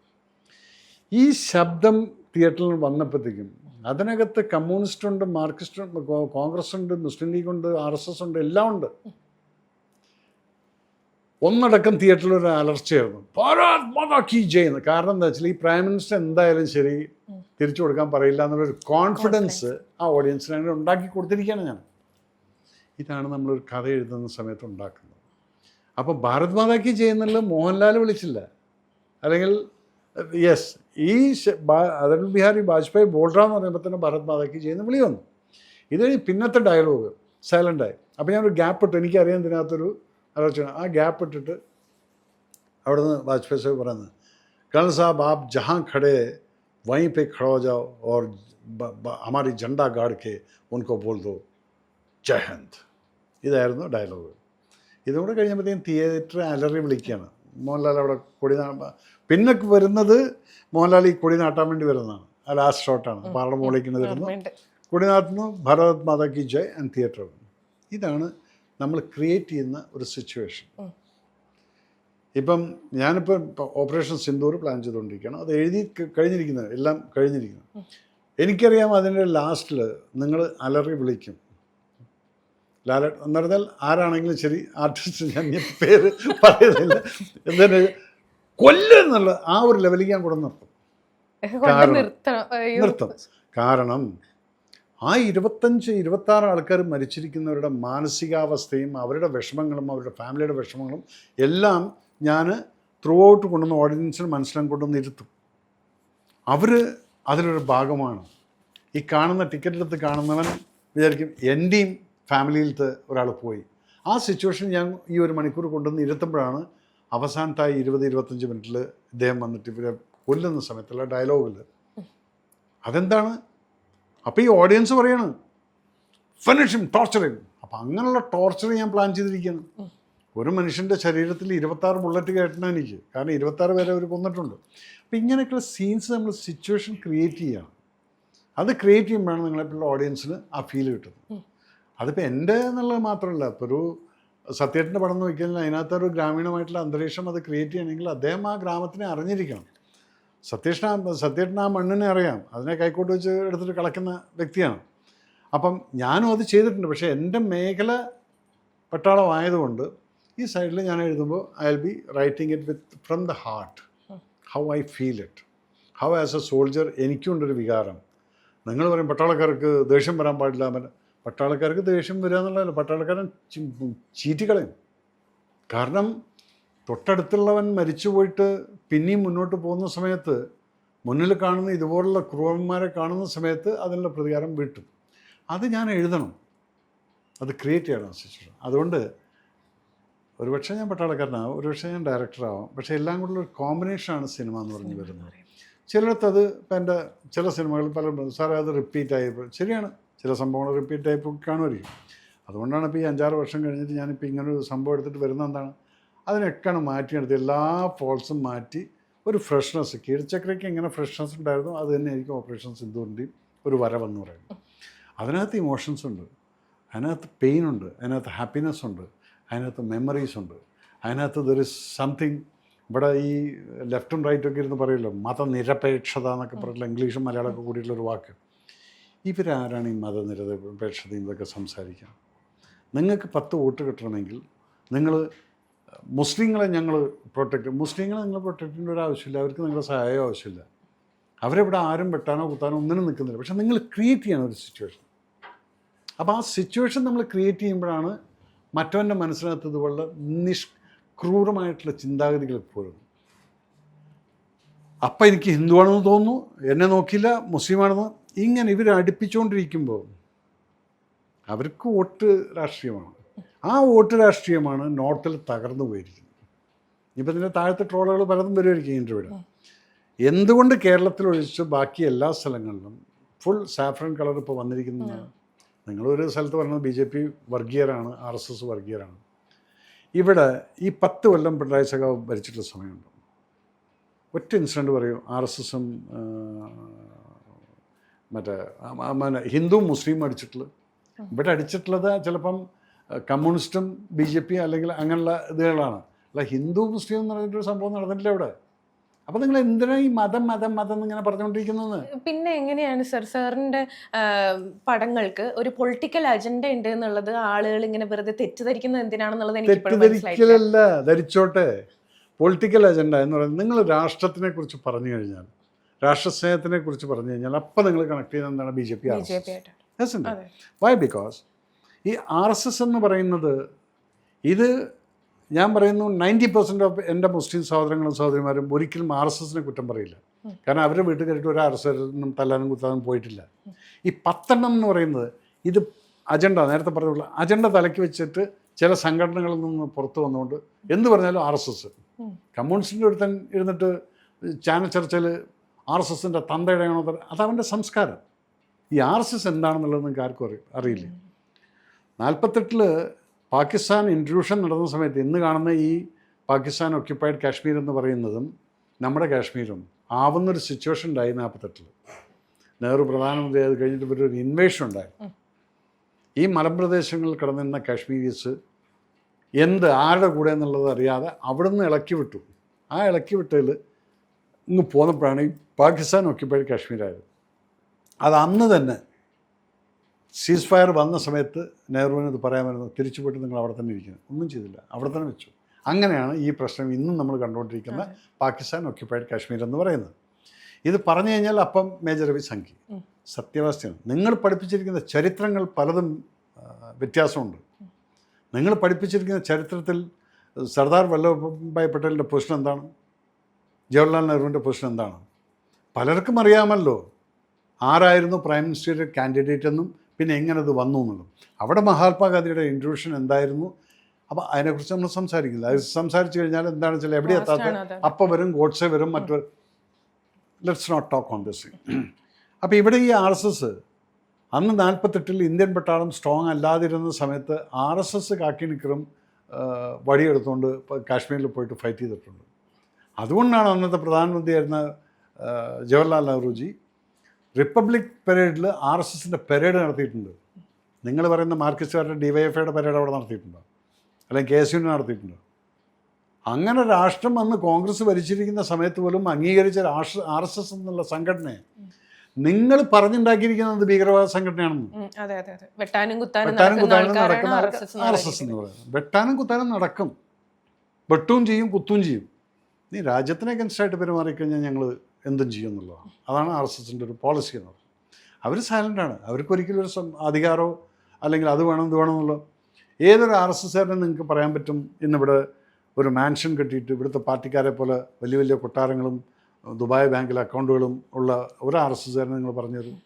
ഈ ശബ്ദം തിയേറ്ററിൽ വന്നപ്പോഴത്തേക്കും അതിനകത്ത് കമ്മ്യൂണിസ്റ്റ് ഉണ്ട്, മാർക്സിസ്റ്റ് ഉണ്ട്, കോൺഗ്രസ് ഉണ്ട്, മുസ്ലിം ലീഗ് ഉണ്ട്, RSS ഉണ്ട്, എല്ലാം ഉണ്ട്. ഒന്നടക്കം തിയേറ്ററിൽ ഒരു അലർച്ചയായിരുന്നു, ഭാരത് മാതാ കി ജയ് എന്ന്. കാരണം എന്താ വെച്ചാൽ ഈ പ്രൈം മിനിസ്റ്റർ എന്തായാലും ശരി തിരിച്ചു കൊടുക്കാൻ പറയില്ല എന്നുള്ളൊരു കോൺഫിഡൻസ് ആ ഓഡിയൻസിന് അങ്ങനെ ഉണ്ടാക്കി കൊടുത്തിരിക്കുകയാണ് ഞാൻ. ഇതാണ് നമ്മളൊരു കഥ എഴുതുന്ന സമയത്ത് ഉണ്ടാക്കുന്നത്. അപ്പോൾ ഭാരത് മാതാ കി ജയ് എന്നുള്ള മോഹൻലാൽ വിളിച്ചില്ല, അല്ലെങ്കിൽ യെസ് ഈ അടൽ ബിഹാരി വാജ്പേയി ബോൾറാം എന്ന് പറയുമ്പോൾ തന്നെ ഭാരത് മാതാ കി ജയ് എന്ന് വിളി വന്നു. ഇത് പിന്നത്തെ ഡയലോഗ് സൈലൻ്റായി. അപ്പോൾ ഞാനൊരു ഗ്യാപ്പ് ഇട്ടു, എനിക്കറിയാം ഇതിനകത്തൊരു ആലോചന. ആ ഗ്യാപ്പ് ഇട്ടിട്ട് അവിടെ നിന്ന് വാജ്പേയി സാഹിബ് പറയുന്നത്, കേണൽ സാഹബ് ആപ് ജഹാं खड़े वहीं पे खड़ा हो जाओ और हमारी झंडा गाड़ के उनको बोल दो ജയ് ഹിന്ദ്. ഇതായിരുന്നു ഡയലോഗ്. ഇതും കൂടെ കഴിഞ്ഞപ്പോഴത്തേക്കും തിയേറ്റർ അലറി വിളിക്കുകയാണ്. മോഹൻലാൽ അവിടെ കൊടി പിന്നെ വരുന്നത് മോഹൻലാൽ ഈ കൊടി നാട്ടാൻ വേണ്ടി വരുന്നതാണ്. ആ ലാസ്റ്റ് ഷോട്ടാണ്, പാറയുടെ മുകളിലേക്ക് വരുന്നു, കൊടി നാട്ടുന്നു, ഭാരത് മാതാ കി ജയ് ആൻഡ് തിയേറ്റർ. ഇതാണ് നമ്മൾ ക്രിയേറ്റ് ചെയ്യുന്ന ഒരു സിറ്റുവേഷൻ. ഇപ്പം ഞാനിപ്പോൾ ഓപ്പറേഷൻ സിന്ദൂർ പ്ലാൻ ചെയ്തുകൊണ്ടിരിക്കുകയാണ്. അത് എഴുതി കഴിഞ്ഞിരിക്കുന്നത്, എല്ലാം കഴിഞ്ഞിരിക്കുന്നു. എനിക്കറിയാം അതിൻ്റെ ലാസ്റ്റിൽ നിങ്ങൾ അലറി വിളിക്കും, ലാലേട്ടൻ എന്ന് പറഞ്ഞാൽ ആരാണെങ്കിലും ശരി, ആർട്ടിസ്റ്റ്, ഞാൻ പേര് പറയുന്നില്ല, എന്തിന് കൊല്ലുന്നുള്ള ആ ഒരു ലെവലിലേക്ക് ഞാൻ കൂടെ നിർത്തും. നിർത്തും. കാരണം ആ 25-26 ആൾക്കാർ മരിച്ചിരിക്കുന്നവരുടെ മാനസികാവസ്ഥയും അവരുടെ വിഷമങ്ങളും അവരുടെ ഫാമിലിയുടെ വിഷമങ്ങളും എല്ലാം ഞാൻ ത്രൂ ഔട്ട് കൊണ്ടുവന്ന് ഓഡിയൻസിന് മനസ്സിലാക്കി കൊണ്ടുവന്ന് ഇരുത്തും. അവർ അതിലൊരു ഭാഗമാണ്. ഈ കാണുന്ന ടിക്കറ്റ് എടുത്ത് കാണുന്നവൻ വിചാരിക്കും എൻ്റെയും ഫാമിലിയിലത്തെ ഒരാൾ പോയി. ആ സിറ്റുവേഷൻ ഞാൻ ഈ 1 മണിക്കൂർ കൊണ്ടുവന്ന് ഇരുത്തുമ്പോഴാണ് അവസാനത്തായി 20-25 മിനിറ്റിൽ ഇദ്ദേഹം വന്നിട്ട് ഇവരെ കൊല്ലുന്ന സമയത്തുള്ള ഡയലോഗിൽ അതെന്താണ്. അപ്പോൾ ഈ ഓഡിയൻസ് പറയാണ് ഫിനിഷിങ്, ടോർച്ചറിങ്. അപ്പം അങ്ങനെയുള്ള ടോർച്ചർ ഞാൻ പ്ലാൻ ചെയ്തിരിക്കുകയാണ്. ഒരു മനുഷ്യൻ്റെ ശരീരത്തിൽ 26 ബുള്ളറ്റ് കയറ്റണം എനിക്ക്, കാരണം 26 പേരെ അവർ കൊന്നിട്ടുണ്ട്. അപ്പം ഇങ്ങനെയൊക്കെയുള്ള സീൻസ് നമ്മൾ സിറ്റുവേഷൻ ക്രിയേറ്റ് ചെയ്യുകയാണ്. അത് ക്രിയേറ്റ് ചെയ്യുമ്പോഴാണ് നിങ്ങളെപ്പോലുള്ള ഓഡിയൻസിന് ആ ഫീൽ കിട്ടുന്നത്. അതിപ്പോൾ എൻ്റെ എന്നുള്ളത് മാത്രമല്ല, ഇപ്പോൾ ഒരു സത്യേട്ടൻ്റെ പടം നോക്കിക്കഴിഞ്ഞാൽ അതിനകത്തൊരു ഗ്രാമീണമായിട്ടുള്ള അന്തരീക്ഷം അത് ക്രിയേറ്റ് ചെയ്യണമെങ്കിൽ അദ്ദേഹം ആ ഗ്രാമത്തിനെ അറിഞ്ഞിരിക്കണം. സത്യേട്ടൻ ആ മണ്ണിനെ അറിയാം, അതിനെ കൈക്കോട്ട് വെച്ച് എടുത്തിട്ട് കളക്കുന്ന വ്യക്തിയാണ്. അപ്പം ഞാനും അത് ചെയ്തിട്ടുണ്ട്. പക്ഷേ എൻ്റെ മേഖല പട്ടാളമായതുകൊണ്ട് ഈ സൈഡിൽ ഞാൻ എഴുതുമ്പോൾ I will be writing it with from the heart, how I feel it, how as a soldier എനിക്കുണ്ടൊരു വികാരം. നിങ്ങൾ പറയും പട്ടാളക്കാർക്ക് ദേഷ്യം വരാൻ പാടില്ല, പട്ടാളക്കാർക്ക് ദേഷ്യം വരിക എന്നുള്ളതല്ല, പട്ടാളക്കാരൻ ചീറ്റിക്കളയും. കാരണം തൊട്ടടുത്തുള്ളവൻ മരിച്ചു പോയിട്ട് പിന്നെയും മുന്നോട്ട് പോകുന്ന സമയത്ത് മുന്നിൽ കാണുന്ന ഇതുപോലുള്ള ക്രൂരന്മാരെ കാണുന്ന സമയത്ത് അതിനുള്ള പ്രതികാരം വീട്ടും. അത് ഞാൻ എഴുതണം, അത് ക്രിയേറ്റ് ചെയ്യണം സിസ്റ്റർ. അതുകൊണ്ട് ഒരുപക്ഷെ ഞാൻ പട്ടാളക്കാരനാവും, ഒരുപക്ഷെ ഞാൻ ഡയറക്ടറാവും, പക്ഷേ എല്ലാം കൂടെ ഒരു കോമ്പിനേഷനാണ് സിനിമ എന്ന് പറഞ്ഞ് വരുന്നത്. ചിലടത്തത് ഇപ്പം എൻ്റെ ചില സിനിമകൾ പല സാറേ അത് റിപ്പീറ്റായി, ശരിയാണ്, ചില സംഭവങ്ങൾ റിപ്പീറ്റായി കാണുമായിരിക്കും. അതുകൊണ്ടാണ് ഇപ്പോൾ ഈ 5-6 വർഷം കഴിഞ്ഞിട്ട് ഞാനിപ്പോൾ ഇങ്ങനൊരു സംഭവം എടുത്തിട്ട് വരുന്നത് എന്താണ്, അതിനൊക്കെയാണ് മാറ്റിയെടുത്ത് എല്ലാ ഫോൾസും മാറ്റി ഒരു ഫ്രഷ്നെസ്. കീഴ്ചക്രയ്ക്ക് എങ്ങനെ ഫ്രഷ്നെസ് ഉണ്ടായിരുന്നു അത് തന്നെ ആയിരിക്കും ഓപ്പറേഷൻ സിന്ദൂറിൻ്റെയും ഒരു വരവെന്ന് പറയുന്നത്. അതിനകത്ത് ഇമോഷൻസ് ഉണ്ട്, അതിനകത്ത് പെയിൻ ഉണ്ട്, അതിനകത്ത് ഹാപ്പിനെസ് ഉണ്ട്, അതിനകത്ത് മെമ്മറീസ് ഉണ്ട്, അതിനകത്ത് ദർ ഇസ് സംതിങ്. ഇവിടെ ഈ ലെഫ്റ്റും റൈറ്റൊക്കെ ഇരുന്ന് പറയുമല്ലോ മതനിരപേക്ഷത എന്നൊക്കെ പറഞ്ഞിട്ടുള്ള ഇംഗ്ലീഷും മലയാളമൊക്കെ കൂടിയിട്ടുള്ളൊരു വാക്ക്. ഇവരാരാണ് ഈ മതനിരപേക്ഷതയും ഇതൊക്കെ സംസാരിക്കുക? നിങ്ങൾക്ക് 10 വോട്ട് കിട്ടണമെങ്കിൽ നിങ്ങൾ മുസ്ലിങ്ങളെ ഞങ്ങൾ മുസ്ലിങ്ങളെ നിങ്ങൾ പ്രൊട്ടക്ട് ചെയ്യേണ്ട ഒരു ആവശ്യമില്ല, അവർക്ക് നിങ്ങളുടെ സഹായം ആവശ്യമില്ല. അവരെവിടെ ആരും വെട്ടാനോ കുത്താനോ ഒന്നിനും നിൽക്കുന്നില്ല. പക്ഷെ നിങ്ങൾ ക്രിയേറ്റ് ചെയ്യണം ഒരു സിറ്റുവേഷൻ. അപ്പോൾ ആ സിറ്റുവേഷൻ നമ്മൾ ക്രിയേറ്റ് ചെയ്യുമ്പോഴാണ് മറ്റവൻ്റെ മനസ്സിനകത്ത് ഇതുപോലുള്ള ക്രൂരമായിട്ടുള്ള ചിന്താഗതികൾ എപ്പോഴും. അപ്പം എനിക്ക് ഹിന്ദുവാണെന്ന് തോന്നുന്നു, എന്നെ നോക്കില്ല, മുസ്ലിമാണെന്ന്, ഇങ്ങനെ ഇവർ അടുപ്പിച്ചുകൊണ്ടിരിക്കുമ്പോൾ അവർക്ക് വോട്ട് രാഷ്ട്രീയമാണ്. ആ വോട്ട് രാഷ്ട്രീയമാണ് നോർത്തിൽ തകർന്നു പോയിരിക്കുന്നത്. ഇപ്പം ഇതിൻ്റെ താഴത്തെ ട്രോളുകൾ പലതും വരുമായിരിക്കും ഇൻ്റർവ്യൂവിൽ. എന്തുകൊണ്ട് കേരളത്തിൽ ഒഴിച്ച് ബാക്കി എല്ലാ സ്ഥലങ്ങളിലും ഫുൾ സാഫ്രൻ കളർ ഇപ്പോൾ വന്നിരിക്കുന്നതാണ്? നിങ്ങളൊരു സ്ഥലത്ത് പറയുന്നത് BJP വർഗീയരാണ്, RSS വർഗീയരാണ്. ഇവിടെ ഈ 10 കൊല്ലം പിണറായി സഖാവ് ഭരിച്ചിട്ടുള്ള സമയമുണ്ട്. ഒറ്റ ഇൻസിഡൻറ്റ് പറയൂ, RSSും മറ്റേ ഹിന്ദുവും മുസ്ലിമും അടിച്ചിട്ടുള്ളത്. ഇവിടെ അടിച്ചിട്ടുള്ളത് ചിലപ്പം കമ്മ്യൂണിസ്റ്റും BJP അല്ലെങ്കിൽ അങ്ങനെയുള്ള ഇതുകളാണ്. അല്ല ഹിന്ദു മുസ്ലിം എന്ന് പറഞ്ഞിട്ടൊരു സംഭവം നടന്നിട്ടില്ല ഇവിടെ. അപ്പം നിങ്ങൾ എന്തിനാണ് ഈ മതം മതം മതം എന്നിങ്ങനെ പറഞ്ഞുകൊണ്ടിരിക്കുന്നത്? പിന്നെ എങ്ങനെയാണ് സാറിൻ്റെ പടങ്ങൾക്ക് ഒരു പൊളിറ്റിക്കൽ അജണ്ട ഉണ്ട് എന്നുള്ളത് ആളുകൾ ഇങ്ങനെ വെറുതെ തെറ്റിദ്ധരിക്കുന്നത് എന്തിനാണെന്നുള്ളത് എനിക്ക് തെറ്റിദ്ധരിക്കലല്ല, ധരിച്ചോട്ടെ. പൊളിറ്റിക്കൽ അജണ്ട എന്ന് പറയുന്നത് നിങ്ങൾ രാഷ്ട്രത്തിനെ കുറിച്ച് പറഞ്ഞു കഴിഞ്ഞാൽ, രാഷ്ട്രസ്നേഹത്തിനെ കുറിച്ച് പറഞ്ഞു കഴിഞ്ഞാൽ അപ്പം നിങ്ങൾ കണക്ട് ചെയ്യുന്നത് എന്താണ്? BJP why? ബിക്കോസ് ഈ RSS എന്ന് പറയുന്നത്, ഇത് ഞാൻ പറയുന്നു 90% ഓഫ് എൻ്റെ മുസ്ലിം സഹോദരങ്ങളും സഹോദരിമാരും ഒരിക്കലും RSSനെ കുറ്റം പറയില്ല. കാരണം അവരുടെ വീട്ടിൽ കയറിയിട്ട് ഒരു RSSനും തല്ലാനും കുത്താനും പോയിട്ടില്ല. ഈ 10 എണ്ണം എന്ന് പറയുന്നത് ഇത് അജണ്ട, നേരത്തെ പറഞ്ഞുള്ള അജണ്ട തലയ്ക്ക് വെച്ചിട്ട് ചില സംഘടനകളിൽ നിന്ന് പുറത്തു വന്നുകൊണ്ട് എന്ത് പറഞ്ഞാലും RSS. കമ്മ്യൂണിസ്റ്റിൻ്റെ ഒരുത്തൻ ഇരുന്നിട്ട് ചാനൽ ചർച്ചയിൽ RSSൻ്റെ തന്തയുടെയാണോ, അതവൻ്റെ സംസ്കാരം. ഈ RSS എന്താണെന്നുള്ളത് നിങ്ങൾക്ക് ആർക്കും അറിയില്ല. 48 പാകിസ്ഥാൻ ഇൻട്രൂഷൻ നടന്ന സമയത്ത് ഇന്ന് കാണുന്ന ഈ പാകിസ്ഥാൻ ഒക്യുപ്പൈഡ് കാശ്മീർ എന്ന് പറയുന്നതും നമ്മുടെ കാശ്മീരും ആവുന്നൊരു സിറ്റുവേഷൻ ഉണ്ടായി 48. നെഹ്റു പ്രധാനമന്ത്രി അത് കഴിഞ്ഞിട്ട് ഇവരൊരു ഇൻവേഷൻ ഉണ്ടായി. ഈ മലമ്പ്രദേശങ്ങളിൽ കിടന്നിരുന്ന കാശ്മീരീസ് ആരുടെ കൂടെ എന്നുള്ളത് അറിയാതെ അവിടുന്ന് ഇളക്കി വിട്ടു. ആ ഇളക്കി വിട്ടതിൽ ഇങ്ങ് പോന്നപ്പോഴാണ് ഈ പാകിസ്ഥാൻ ഒക്യുപ്പൈഡ് കാശ്മീരായത്. അത് അന്ന് തന്നെ സീസ് ഫയർ വന്ന സമയത്ത് നെഹ്റുവിന് ഇത് പറയാമായിരുന്നു, തിരിച്ചു പോയിട്ട് നിങ്ങൾ അവിടെ തന്നെ ഇരിക്കുന്നത്. ഒന്നും ചെയ്തില്ല, അവിടെ തന്നെ വെച്ചു. അങ്ങനെയാണ് ഈ പ്രശ്നം ഇന്നും നമ്മൾ കണ്ടുകൊണ്ടിരിക്കുന്ന പാകിസ്ഥാൻ ഒക്യുപ്പൈഡ് കാശ്മീർ എന്ന് പറയുന്നത്. ഇത് പറഞ്ഞു കഴിഞ്ഞാൽ അപ്പം മേജർ രവി സംഖ്യ സത്യാവസ്ഥയാണ്. നിങ്ങൾ പഠിപ്പിച്ചിരിക്കുന്ന ചരിത്രങ്ങൾ പലതും വ്യത്യാസമുണ്ട്. നിങ്ങൾ പഠിപ്പിച്ചിരിക്കുന്ന ചരിത്രത്തിൽ സർദാർ വല്ലഭായ് പട്ടേലിൻ്റെ പൊസിഷൻ എന്താണ്, ജവഹർലാൽ നെഹ്റുവിൻ്റെ പൊസിഷൻ എന്താണ്? പലർക്കും അറിയാമല്ലോ ആരായിരുന്നു പ്രൈം മിനിസ്റ്റർ കാൻഡിഡേറ്റ് എന്നും പിന്നെ എങ്ങനെ അത് വന്നു എന്നുള്ളതും. അവിടെ മഹാത്മാഗാന്ധിയുടെ ഇൻട്രൂഷൻ എന്തായിരുന്നു, അപ്പോൾ അതിനെക്കുറിച്ച് നമ്മൾ സംസാരിക്കില്ല. അത് സംസാരിച്ചു കഴിഞ്ഞാൽ എന്താണെന്ന് വെച്ചാൽ എവിടെ എത്താത്ത അപ്പം വരും, ഗോഡ്സെ വരും, മറ്റൊരു let's not talk on this. അപ്പോൾ ഇവിടെ ഈ RSS അന്ന് 48 ഇന്ത്യൻ പട്ടാളം സ്ട്രോങ് അല്ലാതിരുന്ന സമയത്ത് RSS കാക്കിനിക്കറും വടിയെടുത്തുകൊണ്ട് കാശ്മീരിൽ പോയിട്ട് ഫൈറ്റ് ചെയ്തിട്ടുണ്ട്. അതുകൊണ്ടാണ് അന്നത്തെ പ്രധാനമന്ത്രിയായിരുന്ന ജവഹർലാൽ നെഹ്റുജി റിപ്പബ്ലിക് പരേഡിൽ RSSൻ്റെ പരേഡ് നടത്തിയിട്ടുണ്ട്. നിങ്ങൾ പറയുന്ന മാർക്സിസ്റ്റുകാരുടെ DYFIയുടെ പരേഡ് അവിടെ നടത്തിയിട്ടുണ്ടോ, അല്ലെങ്കിൽ KSUവിൻ്റെ നടത്തിയിട്ടുണ്ടോ? അങ്ങനെ രാഷ്ട്രം അന്ന് കോൺഗ്രസ് ഭരിച്ചിരിക്കുന്ന സമയത്ത് പോലും അംഗീകരിച്ച RSS എന്നുള്ള സംഘടനയെ നിങ്ങൾ പറഞ്ഞുണ്ടാക്കിയിരിക്കുന്നത് ഭീകരവാദ സംഘടനയാണെന്ന്. വെട്ടാനും കുത്താനും നടക്കുന്ന RSS എന്ന് പറയുന്നത്. വെട്ടാനും കുത്താനും നടക്കും. വെട്ടും ചെയ്യും കുത്തും ചെയ്യും. നീ രാജ്യത്തിന് അഗൻസ്റ്റായിട്ട് പെരുമാറിക്കഴിഞ്ഞാൽ ഞങ്ങൾ എന്തും ചെയ്യും എന്നുള്ളതാണ്. അതാണ് RSSൻ്റെ ഒരു പോളിസി എന്ന് പറയുന്നത്. അവർ സൈലൻ്റാണ്. അവർക്കൊരിക്കലും ഒരു അധികാരമോ അല്ലെങ്കിൽ അത് വേണം ഇത് വേണം എന്നുള്ളത് ഏതൊരു RSSകാരനും നിങ്ങൾക്ക് പറയാൻ പറ്റും. ഇന്നിവിടെ ഒരു മാൻഷൻ കെട്ടിയിട്ട് ഇവിടുത്തെ പാർട്ടിക്കാരെ പോലെ വലിയ വലിയ കൊട്ടാരങ്ങളും ദുബായ് ബാങ്കിലെ അക്കൗണ്ടുകളും ഉള്ള ഒരു RSSകാരനെ നിങ്ങൾ പറഞ്ഞു തരും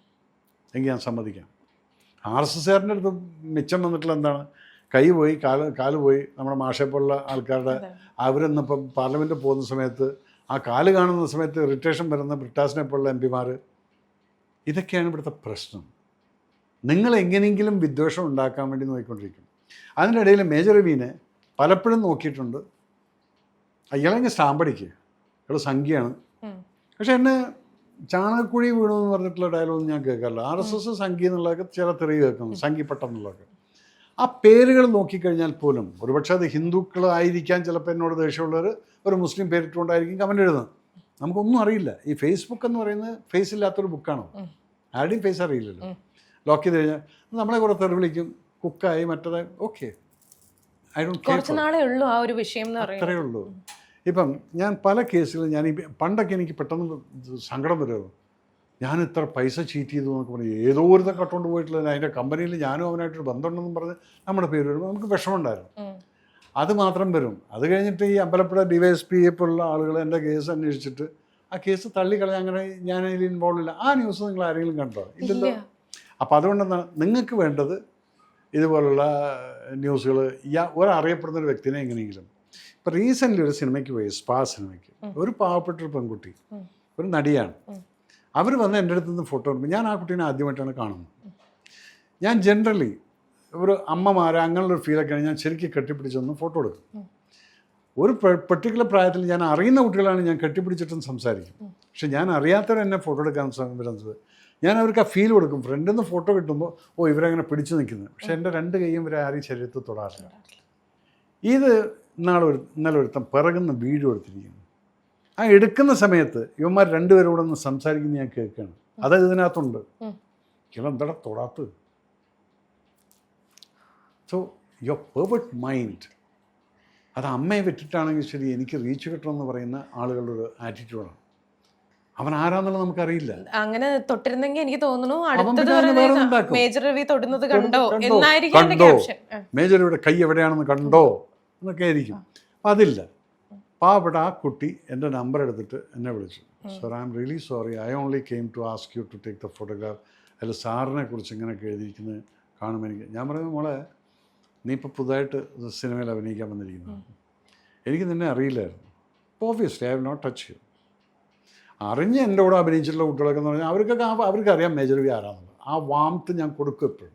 എങ്കിൽ ഞാൻ സമ്മതിക്കാം. RSSകാരൻ്റെ അടുത്ത് മിച്ചം വന്നിട്ടുള്ള എന്താണ്? കൈ പോയി കാല് പോയി. നമ്മുടെ മാഷെ പോലുള്ള ആൾക്കാരുടെ അവരെന്നിപ്പം പാർലമെൻറ്റിൽ പോകുന്ന സമയത്ത് ആ കാല് കാണുന്ന സമയത്ത് ഇറിറ്റേഷൻ വരുന്ന ബ്രിട്ടാസിനെ പോലുള്ള MP-മാർ. ഇതൊക്കെയാണ് ഇവിടുത്തെ പ്രശ്നം. നിങ്ങൾ എങ്ങനെയെങ്കിലും വിദ്വേഷം ഉണ്ടാക്കാൻ വേണ്ടി നോക്കിക്കൊണ്ടിരിക്കും. അതിൻ്റെ ഇടയിൽ മേജർ രവീനെ പലപ്പോഴും നോക്കിയിട്ടുണ്ട്. അയാളെങ്കിൽ സ്റ്റാമ്പടിക്കുക, അയാൾ സംഖ്യയാണ്. പക്ഷെ എന്നെ ചാണകക്കുഴി വീണു എന്ന് പറഞ്ഞിട്ടുള്ള ഡയലോഗ് ഞാൻ കേൾക്കാറില്ല. RSS സംഖ്യ എന്നുള്ളതൊക്കെ ചില തെറി കേൾക്കുന്നു, സംഖ്യപ്പെട്ടം എന്നുള്ളതൊക്കെ. ആ പേരുകൾ നോക്കിക്കഴിഞ്ഞാൽ പോലും ഒരുപക്ഷെ അത് ഹിന്ദുക്കളായിരിക്കാൻ ചിലപ്പോൾ എന്നോട് ദേഷ്യമുള്ളവർ ഒരു മുസ്ലിം പേരിട്ടുകൊണ്ടായിരിക്കും കമൻ്റ് എഴുതുന്നത്. നമുക്കൊന്നും അറിയില്ല. ഈ ഫേസ്ബുക്ക് എന്ന് പറയുന്നത് ഫേസ് ഇല്ലാത്തൊരു ബുക്കാണോ? ആരുടെയും ഫേസ് അറിയില്ലല്ലോ. ലോക്ക് ചെയ്ത് കഴിഞ്ഞാൽ നമ്മളെ കൂടെ തെറി വിളിക്കും, കുക്കായി മറ്റേത്. Okay, I don't care. അത്രയേ ഉള്ളൂ. ഇപ്പം ഞാൻ പല കേസുകളും ഞാൻ പണ്ടൊക്കെ എനിക്ക് പെട്ടെന്ന് സങ്കടം വരുമോ, ഞാൻ ഇത്ര പൈസ ചീറ്റ് ചെയ്തു എന്നൊക്കെ പറഞ്ഞു ഏതോ ഒരു കട്ടുകൊണ്ട് പോയിട്ടുള്ള അതിൻ്റെ കമ്പനിയിൽ ഞാനും അവനായിട്ടൊരു ബന്ധമുണ്ടെന്നും പറഞ്ഞ് നമ്മുടെ പേര് വരുമ്പോൾ നമുക്ക് വിഷമമുണ്ടായിരുന്നു. അത് മാത്രം വരും. അത് കഴിഞ്ഞിട്ട് ഈ അമ്പലപ്പുഴ DYSP പോലുള്ള ആളുകൾ എൻ്റെ കേസ് അന്വേഷിച്ചിട്ട് ആ കേസ് തള്ളിക്കളഞ്ഞ, അങ്ങനെ ഞാൻ അതിൽ ഇൻവോൾവ് ഇല്ല. ആ ന്യൂസ് നിങ്ങൾ ആരെങ്കിലും കണ്ടോ? ഇല്ലല്ലോ. അപ്പോൾ അതുകൊണ്ടെന്താണ് നിങ്ങൾക്ക് വേണ്ടത്? ഇതുപോലുള്ള ന്യൂസുകൾ ഒരറിയപ്പെടുന്ന ഒരു വ്യക്തിനെ എങ്ങനെയെങ്കിലും. ഇപ്പോൾ റീസെൻ്റ്ലി ഒരു സിനിമയ്ക്ക് പോയി, സ്പാ സിനിമയ്ക്ക്. ഒരു പാവപ്പെട്ടൊരു പെൺകുട്ടി, ഒരു നടിയാണ്. അവർ വന്ന് എൻ്റെ അടുത്ത് നിന്ന് ഫോട്ടോ എടുക്കും. ഞാൻ ആ കുട്ടീനെ ആദ്യമായിട്ടാണ് കാണുന്നത്. ഞാൻ ജനറലി ഒരു അമ്മമാരെ അങ്ങനെയുള്ളൊരു ഫീലൊക്കെയാണ് ഞാൻ ശരിക്കും കെട്ടിപ്പിടിച്ചൊന്ന് ഫോട്ടോ എടുക്കും. ഒരു പെർട്ടിക്കുലർ പ്രായത്തിൽ ഞാൻ അറിയുന്ന കുട്ടികളാണ് ഞാൻ കെട്ടിപ്പിടിച്ചിട്ടും സംസാരിക്കും. പക്ഷെ ഞാൻ അറിയാത്തവർ എന്നെ ഫോട്ടോ എടുക്കാൻ വരുന്നത് ഞാൻ അവർക്ക് ആ ഫീൽ കൊടുക്കും. ഫ്രണ്ടിൽ നിന്ന് ഫോട്ടോ കിട്ടുമ്പോൾ ഓ ഇവരങ്ങനെ പിടിച്ചു നിൽക്കുന്നത്. പക്ഷെ എൻ്റെ രണ്ട് കൈയും ഇവരെ ആരെയും ശരീരത്തിൽ തൊടാറില്ല. ഇത് ഇന്നലെ ഒരുത്തം പിറകുന്ന വീഡിയോ എടുത്തിരിക്കുന്നു. ആ എടുക്കുന്ന സമയത്ത് ഇവന്മാർ രണ്ടുപേരും കൂടെ ഒന്ന് സംസാരിക്കുന്നത് ഞാൻ കേൾക്കുകയാണ്. അത് ഇതിനകത്തുണ്ട്. എന്താ തൊടാത്തത്? സോ യുവർ പെർഫെക്റ്റ് മൈൻഡ് അത് അമ്മയെ വിട്ടിട്ടാണെങ്കിൽ ശരി എനിക്ക് റീച്ച് കിട്ടണമെന്ന് പറയുന്ന ആളുകളുടെ ഒരു ആറ്റിറ്റ്യൂഡാണ്. അവൻ ആരാന്നുള്ളത് നമുക്കറിയില്ല. അങ്ങനെ തൊട്ടിരുന്നെങ്കിൽ എനിക്ക് തോന്നുന്നു മേജർ രവി തൊടുന്നത് കണ്ടോ, മേജർ രവിയുടെ കൈ എവിടെയാണെന്ന് കണ്ടോ എന്നൊക്കെ ആയിരിക്കും. അപ്പം അതില്ല. പാവപ്പെട്ട ആ കുട്ടി എൻ്റെ നമ്പർ എടുത്തിട്ട് എന്നെ വിളിച്ചു. Sir I am really sorry, I only came to ask you to take the photograph. അതിൽ സാറിനെ കുറിച്ച് ഇങ്ങനെയൊക്കെ എഴുതിയിരിക്കുന്നത് കാണുമ്പോൾ എനിക്ക് ഞാൻ പറയുന്നത് മോളെ നീ ഇപ്പോൾ പുതുതായിട്ട് സിനിമയിൽ അഭിനയിക്കാൻ വന്നിരിക്കുന്നു, എനിക്ക് നിന്നെ അറിയില്ലായിരുന്നു. Obviously I have not touch you. അറിഞ്ഞ് എൻ്റെ കൂടെ അഭിനയിച്ചിട്ടുള്ള കുട്ടികളൊക്കെ എന്ന് പറഞ്ഞാൽ അവർക്ക് അറിയാം മേജർ രവി ആരാന്നുള്ളത്. ആ വാംത്ത് ഞാൻ കൊടുക്കും എപ്പോഴും.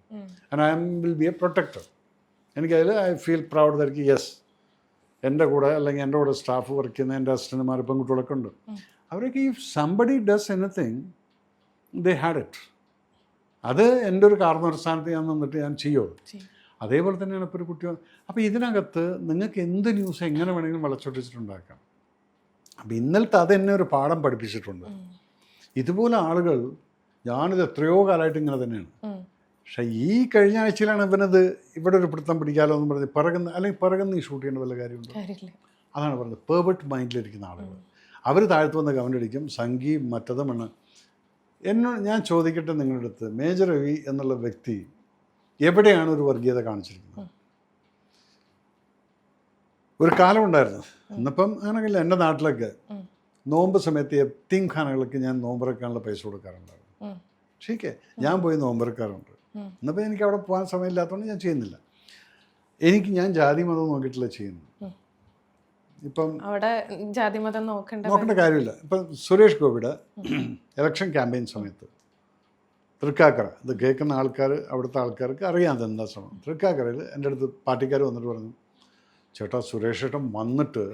And I will be a protector. എനിക്കതിൽ I feel proud that yes എൻ്റെ കൂടെ അല്ലെങ്കിൽ എൻ്റെ കൂടെ സ്റ്റാഫ് വർക്ക് ചെയ്യുന്ന എൻ്റെ അസിസ്റ്റന്റുമാർ പെൺകുട്ടികളൊക്കെ ഉണ്ട്. അവരൊക്കെ ഈ somebody does anything they had it. അത് എൻ്റെ ഒരു കാരണസ്ഥാനത്ത് ഞാൻ നിന്നിട്ട് ഞാൻ ചെയ്യുള്ളൂ. അതേപോലെ തന്നെയാണ് ഇപ്പോൾ ഒരു കുട്ടി. അപ്പോൾ ഇതിനകത്ത് നിങ്ങൾക്ക് എന്ത് ന്യൂസ് എങ്ങനെ വേണമെങ്കിലും വളച്ചൊട്ടിച്ചിട്ടുണ്ടാക്കാം. അപ്പം ഇന്നലത്തെ അതെന്നെ ഒരു പാഠം പഠിപ്പിച്ചിട്ടുണ്ട്. ഇതുപോലെ ആളുകൾ ഞാനിത് എത്രയോ കാലമായിട്ട് ഇങ്ങനെ തന്നെയാണ്. പക്ഷേ ഈ കഴിഞ്ഞ ആഴ്ചയിലാണ് ഇവനത് ഇവിടെ ഒരു പിടുത്തം പിടിക്കാമല്ലോ എന്ന് പറഞ്ഞ് പിറകുന്ന ഈ ഷൂട്ട് ചെയ്യേണ്ട വല്ല കാര്യമുണ്ട്? അതാണ് പറഞ്ഞത്, പെർഫെക്റ്റ് മൈൻഡിലിരിക്കുന്ന ആളുകൾ. അവർ താഴ്ത്തു വന്ന് കമൻ്റ് അടിക്കും, സംഗീ മറ്റതുമെന്ന്. ഞാൻ ചോദിക്കട്ടെ നിങ്ങളുടെ അടുത്ത്, മേജർ രവി എന്നുള്ള വ്യക്തി എവിടെയാണ് ഒരു വർഗീയത കാണിച്ചിരിക്കുന്നത്? ഒരു കാലമുണ്ടായിരുന്നു, ഇന്നിപ്പം അങ്ങനെയല്ല. എൻ്റെ നാട്ടിലൊക്കെ നോമ്പ് സമയത്ത് എത്തീംഖാനകൾക്ക് ഞാൻ നോമ്പെടുക്കാനുള്ള പൈസ കൊടുക്കാറുണ്ടായിരുന്നു. ശരിക്കേ ഞാൻ പോയി നോമ്പെടുക്കാറുണ്ട്. ഇന്നിപ്പോൾ എനിക്ക് അവിടെ പോകാൻ സമയമില്ലാത്തതുകൊണ്ട് ഞാൻ ചെയ്യുന്നില്ല. ഞാൻ ജാതി മതം നോക്കിയിട്ടില്ല ചെയ്യുന്നു. ഇപ്പം അവിടെ ജാതി മതം നോക്കേണ്ട കാര്യമില്ല. ഇപ്പം സുരേഷ് ഗോപിയുടെ ഇലക്ഷൻ ക്യാമ്പയിൻ സമയത്ത് തൃക്കാക്കര, ഇത് കേൾക്കുന്ന ആൾക്കാർ, അവിടുത്തെ ആൾക്കാർക്ക് അറിയാം അതെന്താ ശ്രമം. തൃക്കാക്കരയിൽ എൻ്റെ അടുത്ത് പാർട്ടിക്കാർ വന്നിട്ട് പറഞ്ഞു, ചേട്ടാ സുരേഷ് ഏട്ടൻ വന്നിട്ട്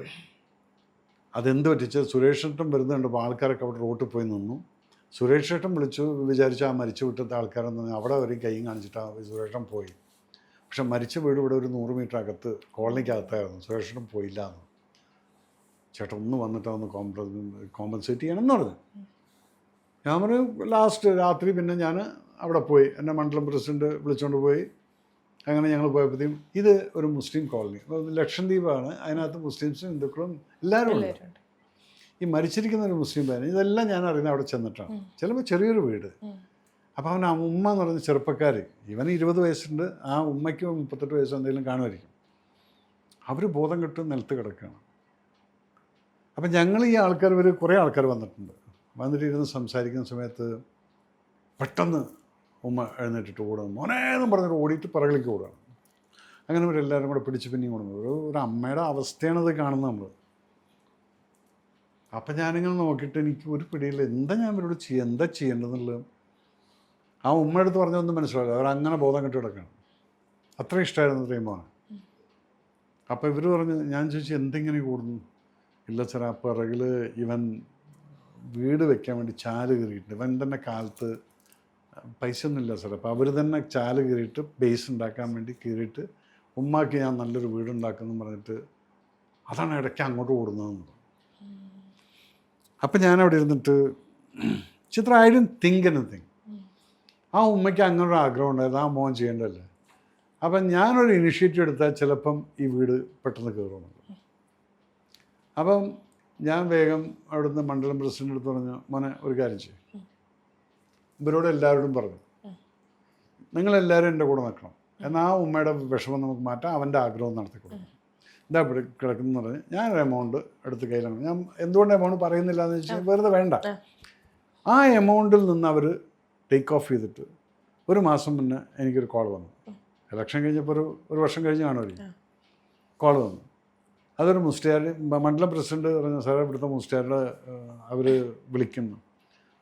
അതെന്ത് പറ്റിച്ച്, സുരേഷ് ഏട്ടൻ വരുന്നുണ്ട്. അപ്പോൾ ആൾക്കാരൊക്കെ അവിടെ റോട്ടിൽ പോയി നിന്നു. സുരേഷ് ഏട്ടൻ വിളിച്ചു വിചാരിച്ച ആ മരിച്ചു വിട്ടത്തെ ആൾക്കാരെന്ന് അവിടെ ഒരു കൈയും കാണിച്ചിട്ട് സുരേഷൻ പോയി. പക്ഷെ മരിച്ച വീട് ഇവിടെ ഒരു 100 മീറ്റർ അകത്ത് കോളനിക്കകത്തായിരുന്നു. സുരേഷേട്ടൻ പോയില്ല എന്ന്. ചേട്ടൻ ഒന്ന് വന്നിട്ട് ഒന്ന് കോമ്പൻസേറ്റ് ചെയ്യണമെന്ന് പറഞ്ഞു. ഞാൻ പറഞ്ഞു ലാസ്റ്റ് രാത്രി പിന്നെ ഞാൻ അവിടെ പോയി. എന്നെ മണ്ഡലം പ്രസിഡൻറ്റ് വിളിച്ചുകൊണ്ട് പോയി. അങ്ങനെ ഞങ്ങൾ പോയപ്പോഴത്തേക്കും ഇത് ഒരു മുസ്ലിം കോളനി, ലക്ഷദ്വീപാണ്, അതിനകത്ത് മുസ്ലിംസും ഹിന്ദുക്കളും എല്ലാവരും ഉണ്ട്. എല്ലാവരും. ഈ മരിച്ചിരിക്കുന്ന ഒരു മുസ്ലിം പയ്യൻ, ഇതെല്ലാം ഞാൻ അറിയുന്നത് അവിടെ ചെന്നിട്ടാണ്. ചിലപ്പോൾ ചെറിയൊരു വീട്. അപ്പോൾ അവൻ ഉമ്മ എന്ന് പറയുന്ന ചെറുപ്പക്കാർ, ഇവന് 20 വയസ്സുണ്ട്, ആ ഉമ്മയ്ക്ക് 38 വയസ്സ് എന്തെങ്കിലും കാണുമായിരിക്കും. അവർ ബോധം കെട്ട് നിലത്ത് കിടക്കുകയാണ്. അപ്പം ഞങ്ങൾ ഈ ആൾക്കാർ, കുറേ ആൾക്കാർ വന്നിട്ടുണ്ട്. വന്നിട്ടിരുന്ന് സംസാരിക്കുന്ന സമയത്ത് പെട്ടെന്ന് ഉമ്മ എഴുന്നേറ്റിട്ട് ഓടുന്നു, മോനേന്നും പറഞ്ഞിട്ട് ഓടിയിട്ട് പിറകിലേക്ക് ഓടുകയാണ്. അങ്ങനെ ഇവരെല്ലാവരും കൂടെ പിടിച്ച് പിന്നെയും കൊടുക്കുന്നത് ഒരു അമ്മയുടെ അവസ്ഥയാണത് കാണുന്നത് നമ്മൾ. അപ്പം ഞാനിങ്ങനെ നോക്കിയിട്ട് എനിക്ക് ഒരു പിടിയില്ല, എന്താ ഞാൻ ഇവരോട് എന്താ ചെയ്യേണ്ടതെന്നുള്ളത്. ആ ഉമ്മ എടുത്ത് പറഞ്ഞൊന്നും മനസ്സിലാവില്ല, അവരങ്ങനെ ബോധം കെട്ടി കിടക്കുകയാണ്. അത്ര ഇഷ്ടമായിരുന്നു പറയുമ്പോൾ. അപ്പോൾ ഇവർ പറഞ്ഞു, ഞാൻ ചോദിച്ചു എന്തെങ്ങനെ കൂടുന്നു. ഇല്ല സാർ, ആ പിറകിൽ ഇവൻ വീട് വെക്കാൻ വേണ്ടി ചാല് കയറിയിട്ടുണ്ട്, ഇവൻ തന്നെ കാലത്ത് പൈസ ഒന്നുമില്ല സാർ, അപ്പോൾ അവർ തന്നെ ചാല് കയറിയിട്ട് ബേസ് ഉണ്ടാക്കാൻ വേണ്ടി കയറിയിട്ട് ഉമ്മാക്ക് ഞാൻ നല്ലൊരു വീടുണ്ടാക്കുമെന്ന് പറഞ്ഞിട്ട് അതാണ് ഇടയ്ക്ക് അങ്ങോട്ട് ഓടുന്നതെന്ന്. അപ്പം ഞാനവിടെ ഇരുന്നിട്ട് ചിത്ര ഐ ഡിഡ്ന്റ് തിങ്ക് എനിത്തിങ്. ആ ഉമ്മയ്ക്ക് അങ്ങനെ ഒരു ആഗ്രഹം ഉണ്ടായിരുന്നു, ആ മോൻ ചെയ്യേണ്ടതല്ലേ. അപ്പം ഞാനൊരു ഇനിഷ്യേറ്റീവ് എടുത്താൽ ചിലപ്പം ഈ വീട് പെട്ടെന്ന് കയറുമെന്നുള്ളത്. അപ്പം ഞാൻ വേഗം അവിടുന്ന് മണ്ഡലം പ്രസിഡൻ്റ് അടുത്ത് പറഞ്ഞു, മോനെ ഒരു കാര്യം ചെയ്യും, ഇവരോട് എല്ലാവരോടും പറഞ്ഞു, നിങ്ങളെല്ലാവരും എൻ്റെ കൂടെ നിൽക്കണം, എന്നാൽ ആ ഉമ്മയുടെ വിഷമം നമുക്ക് മാറ്റാം, അവൻ്റെ ആഗ്രഹം നടത്തി കൊടുക്കണം. എന്താ ഇവിടെ കിടക്കുന്നു പറഞ്ഞ് ഞാനൊരു എമൗണ്ട് എടുത്ത് കയ്യിലാണ്. ഞാൻ എന്തുകൊണ്ട് എമൗണ്ട് പറയുന്നില്ല എന്ന് വെച്ചാൽ വെറുതെ വേണ്ട. ആ എമൗണ്ടിൽ നിന്ന് അവർ ടേക്ക് ഓഫ് ചെയ്തിട്ട് ഒരു മാസം മുന്നേ എനിക്കൊരു കോൾ വന്നു. ഇലക്ഷൻ കഴിഞ്ഞപ്പോൾ ഒരു വർഷം കഴിഞ്ഞ് കാണുമായിരിക്കും. കോൾ വന്നു. അതൊരു മുസ്ലിയാർ, മണ്ഡലം പ്രസിഡന്റ് പറഞ്ഞു, സാറേ ഇവിടുത്തെ മുസ്ലിയാരുടെ അവർ വിളിക്കുന്നു.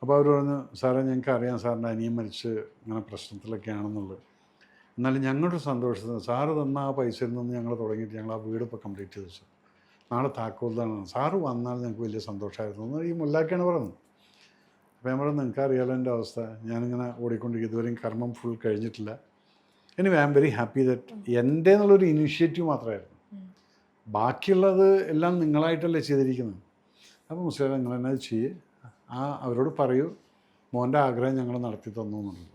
അപ്പോൾ അവർ പറഞ്ഞു, സാറേ ഞങ്ങൾക്ക് അറിയാം സാറിൻ്റെ അനിയൻ മരിച്ച് ഇങ്ങനെ പ്രശ്നത്തിലൊക്കെയാണെന്നുള്ളത്, എന്നാലും ഞങ്ങളുടെ സന്തോഷത്തിന് സാറ് തന്ന ആ പൈസയിൽ നിന്ന് ഞങ്ങൾ തുടങ്ങിയിട്ട് ഞങ്ങൾ ആ വീട് ഇപ്പോൾ കംപ്ലീറ്റ് ചെയ്ത് വെച്ചു, നാളെ താക്കോൽദാനാണ്, സാറ് വന്നാൽ ഞങ്ങൾക്ക് വലിയ സന്തോഷമായിരുന്നു എന്ന് ഈ മുല്ലാക്കാണ് പറയുന്നത്. അപ്പോൾ ഞാൻ പറഞ്ഞു, നിങ്ങൾക്ക് അറിയാലോ എൻ്റെ അവസ്ഥ, ഞാനിങ്ങനെ ഓടിക്കൊണ്ടിരിക്കും, ഇതുവരെയും കർമ്മം ഫുൾ കഴിഞ്ഞിട്ടില്ല. Anyway I am very happy that എൻ്റെ എന്നുള്ളൊരു ഇനിഷ്യേറ്റീവ് മാത്രമായിരുന്നു, ബാക്കിയുള്ളത് എല്ലാം നിങ്ങളായിട്ടല്ലേ ചെയ്തിരിക്കുന്നത്. അപ്പോൾ മുസ്ലിം നിങ്ങൾ തന്നെ ചെയ്യ്, അവരോട് പറയൂ മോൻ്റെ ആഗ്രഹം ഞങ്ങൾ നടത്തി തന്നു എന്നുള്ളത്.